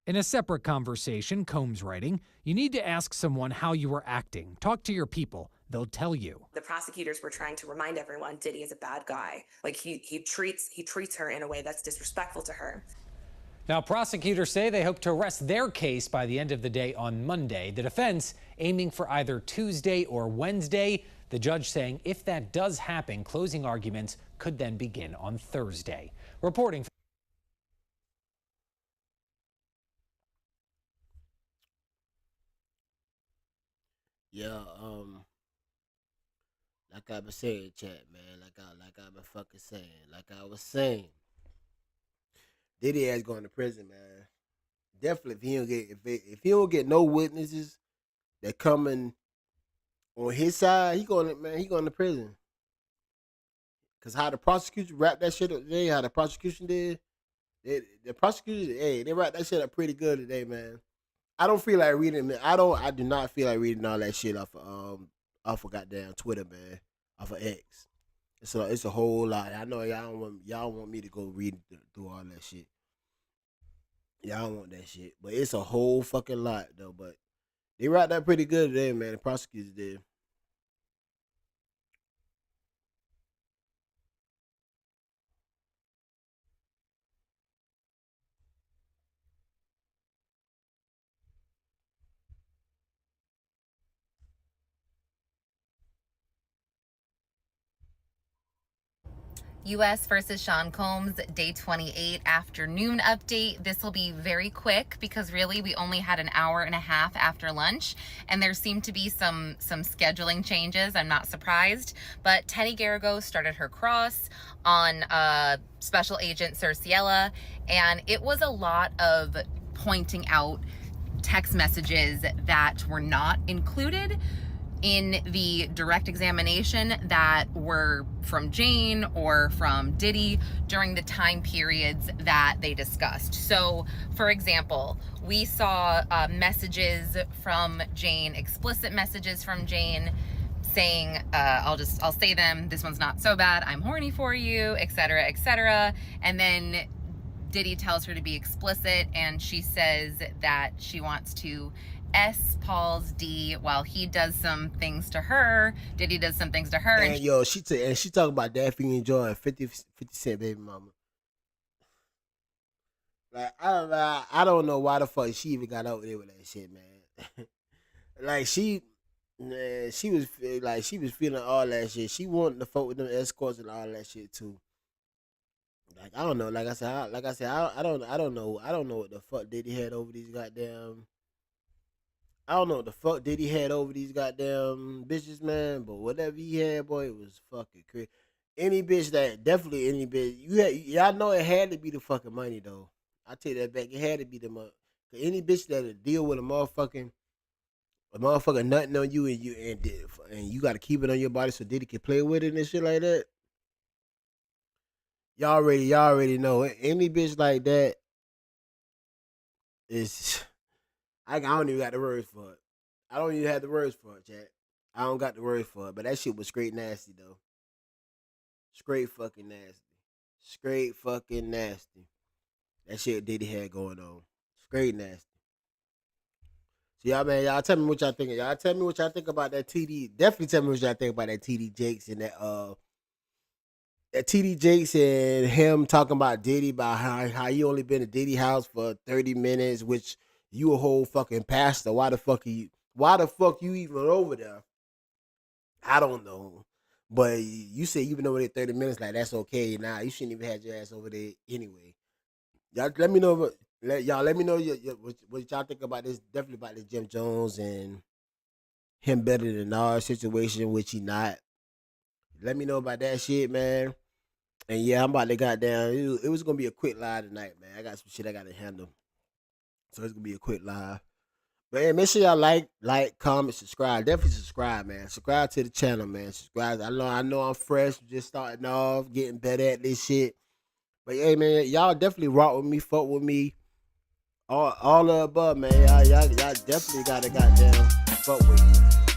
In a separate conversation, Combs writing, you need to ask someone how you were acting. Talk to your people. They'll tell you. The prosecutors were trying to remind everyone Diddy is a bad guy. Like he treats her in a way that's disrespectful to her. Now, prosecutors say they hope to rest their case by the end of the day on Monday. The defense aiming for either Tuesday or Wednesday. The judge saying if that does happen, closing arguments could then begin on Thursday. Reporting. Yeah, like I been saying, chat, man. Like I been fucking saying. Like I was saying. Diddy ass going to prison, man. Definitely, if he don't get no witnesses that coming on his side, he going to prison. Cause how the prosecution wrapped that shit up today, how the prosecution did, the prosecution, they wrapped that shit up pretty good today, man. I don't feel like reading. I do not feel like reading all that shit off of goddamn Twitter, man, off of X. It's a whole lot. I know y'all want me to go read through all that shit. Y'all don't want that shit, but it's a whole fucking lot though. But they wrapped that pretty good today, man. The prosecutors did. U.S. versus Sean Combs, day 28 afternoon update. This will be very quick because really we only had an hour and a half after lunch and there seemed to be some scheduling changes. I'm not surprised, but Teddy Garrigo started her cross on Special Agent Cerciella, and it was a lot of pointing out text messages that were not included in the direct examination that were from Jane or from Diddy during the time periods that they discussed. So, for example, we saw messages from Jane, explicit messages from Jane saying, I'll say them, this one's not so bad, I'm horny for you, etc., etc. And then Diddy tells her to be explicit and she says that she wants to S Paul's D while he does some things to her. Diddy does some things to her. And yo, she talking about Daffy enjoying 50 Cent baby mama. Like I don't know why the fuck she even got over there with that shit, man. Like she was feeling all that shit. She wanted to fuck with them escorts and all that shit too. Like I don't know. Like I said, I don't know what the fuck Diddy had over these goddamn. I don't know what the fuck Diddy had over these goddamn bitches, man. But whatever he had, boy, it was fucking crazy. Any bitch y'all know it had to be the fucking money though. I take that back. It had to be the money. Any bitch that'll deal with a motherfucking nutting on you and you got to keep it on your body so Diddy can play with it and shit like that. Y'all already know it. Any bitch like that is. I don't even got the words for it. I don't even have the words for it, chat. I don't got the words for it. But that shit was straight nasty though. Straight fucking nasty. Straight fucking nasty. That shit Diddy had going on. Straight nasty. So y'all tell me what y'all think. Y'all tell me what y'all think about that TD. Definitely tell me what y'all think about that TD Jakes and that TD Jakes and him talking about Diddy, about how you only been to Diddy house for 30 minutes, which you a whole fucking pastor. Why the fuck you even over there? I don't know. But you say you been over there 30 minutes, like that's okay. Nah, you shouldn't even have your ass over there anyway. Y'all let me know what y'all think about this. Definitely about this Jim Jones and him better than our situation, which he not. Let me know about that shit, man. And yeah, I'm about to goddamn. It was gonna be a quick live tonight, man. I got some shit I gotta handle, so it's gonna be a quick live. But hey, make sure y'all like, comment, subscribe. Definitely subscribe, man. Subscribe to the channel, man. Subscribe. I know I'm fresh, just starting off, getting better at this shit. But hey, man, y'all definitely rock with me, fuck with me, all the above, man. Y'all definitely gotta goddamn fuck with me.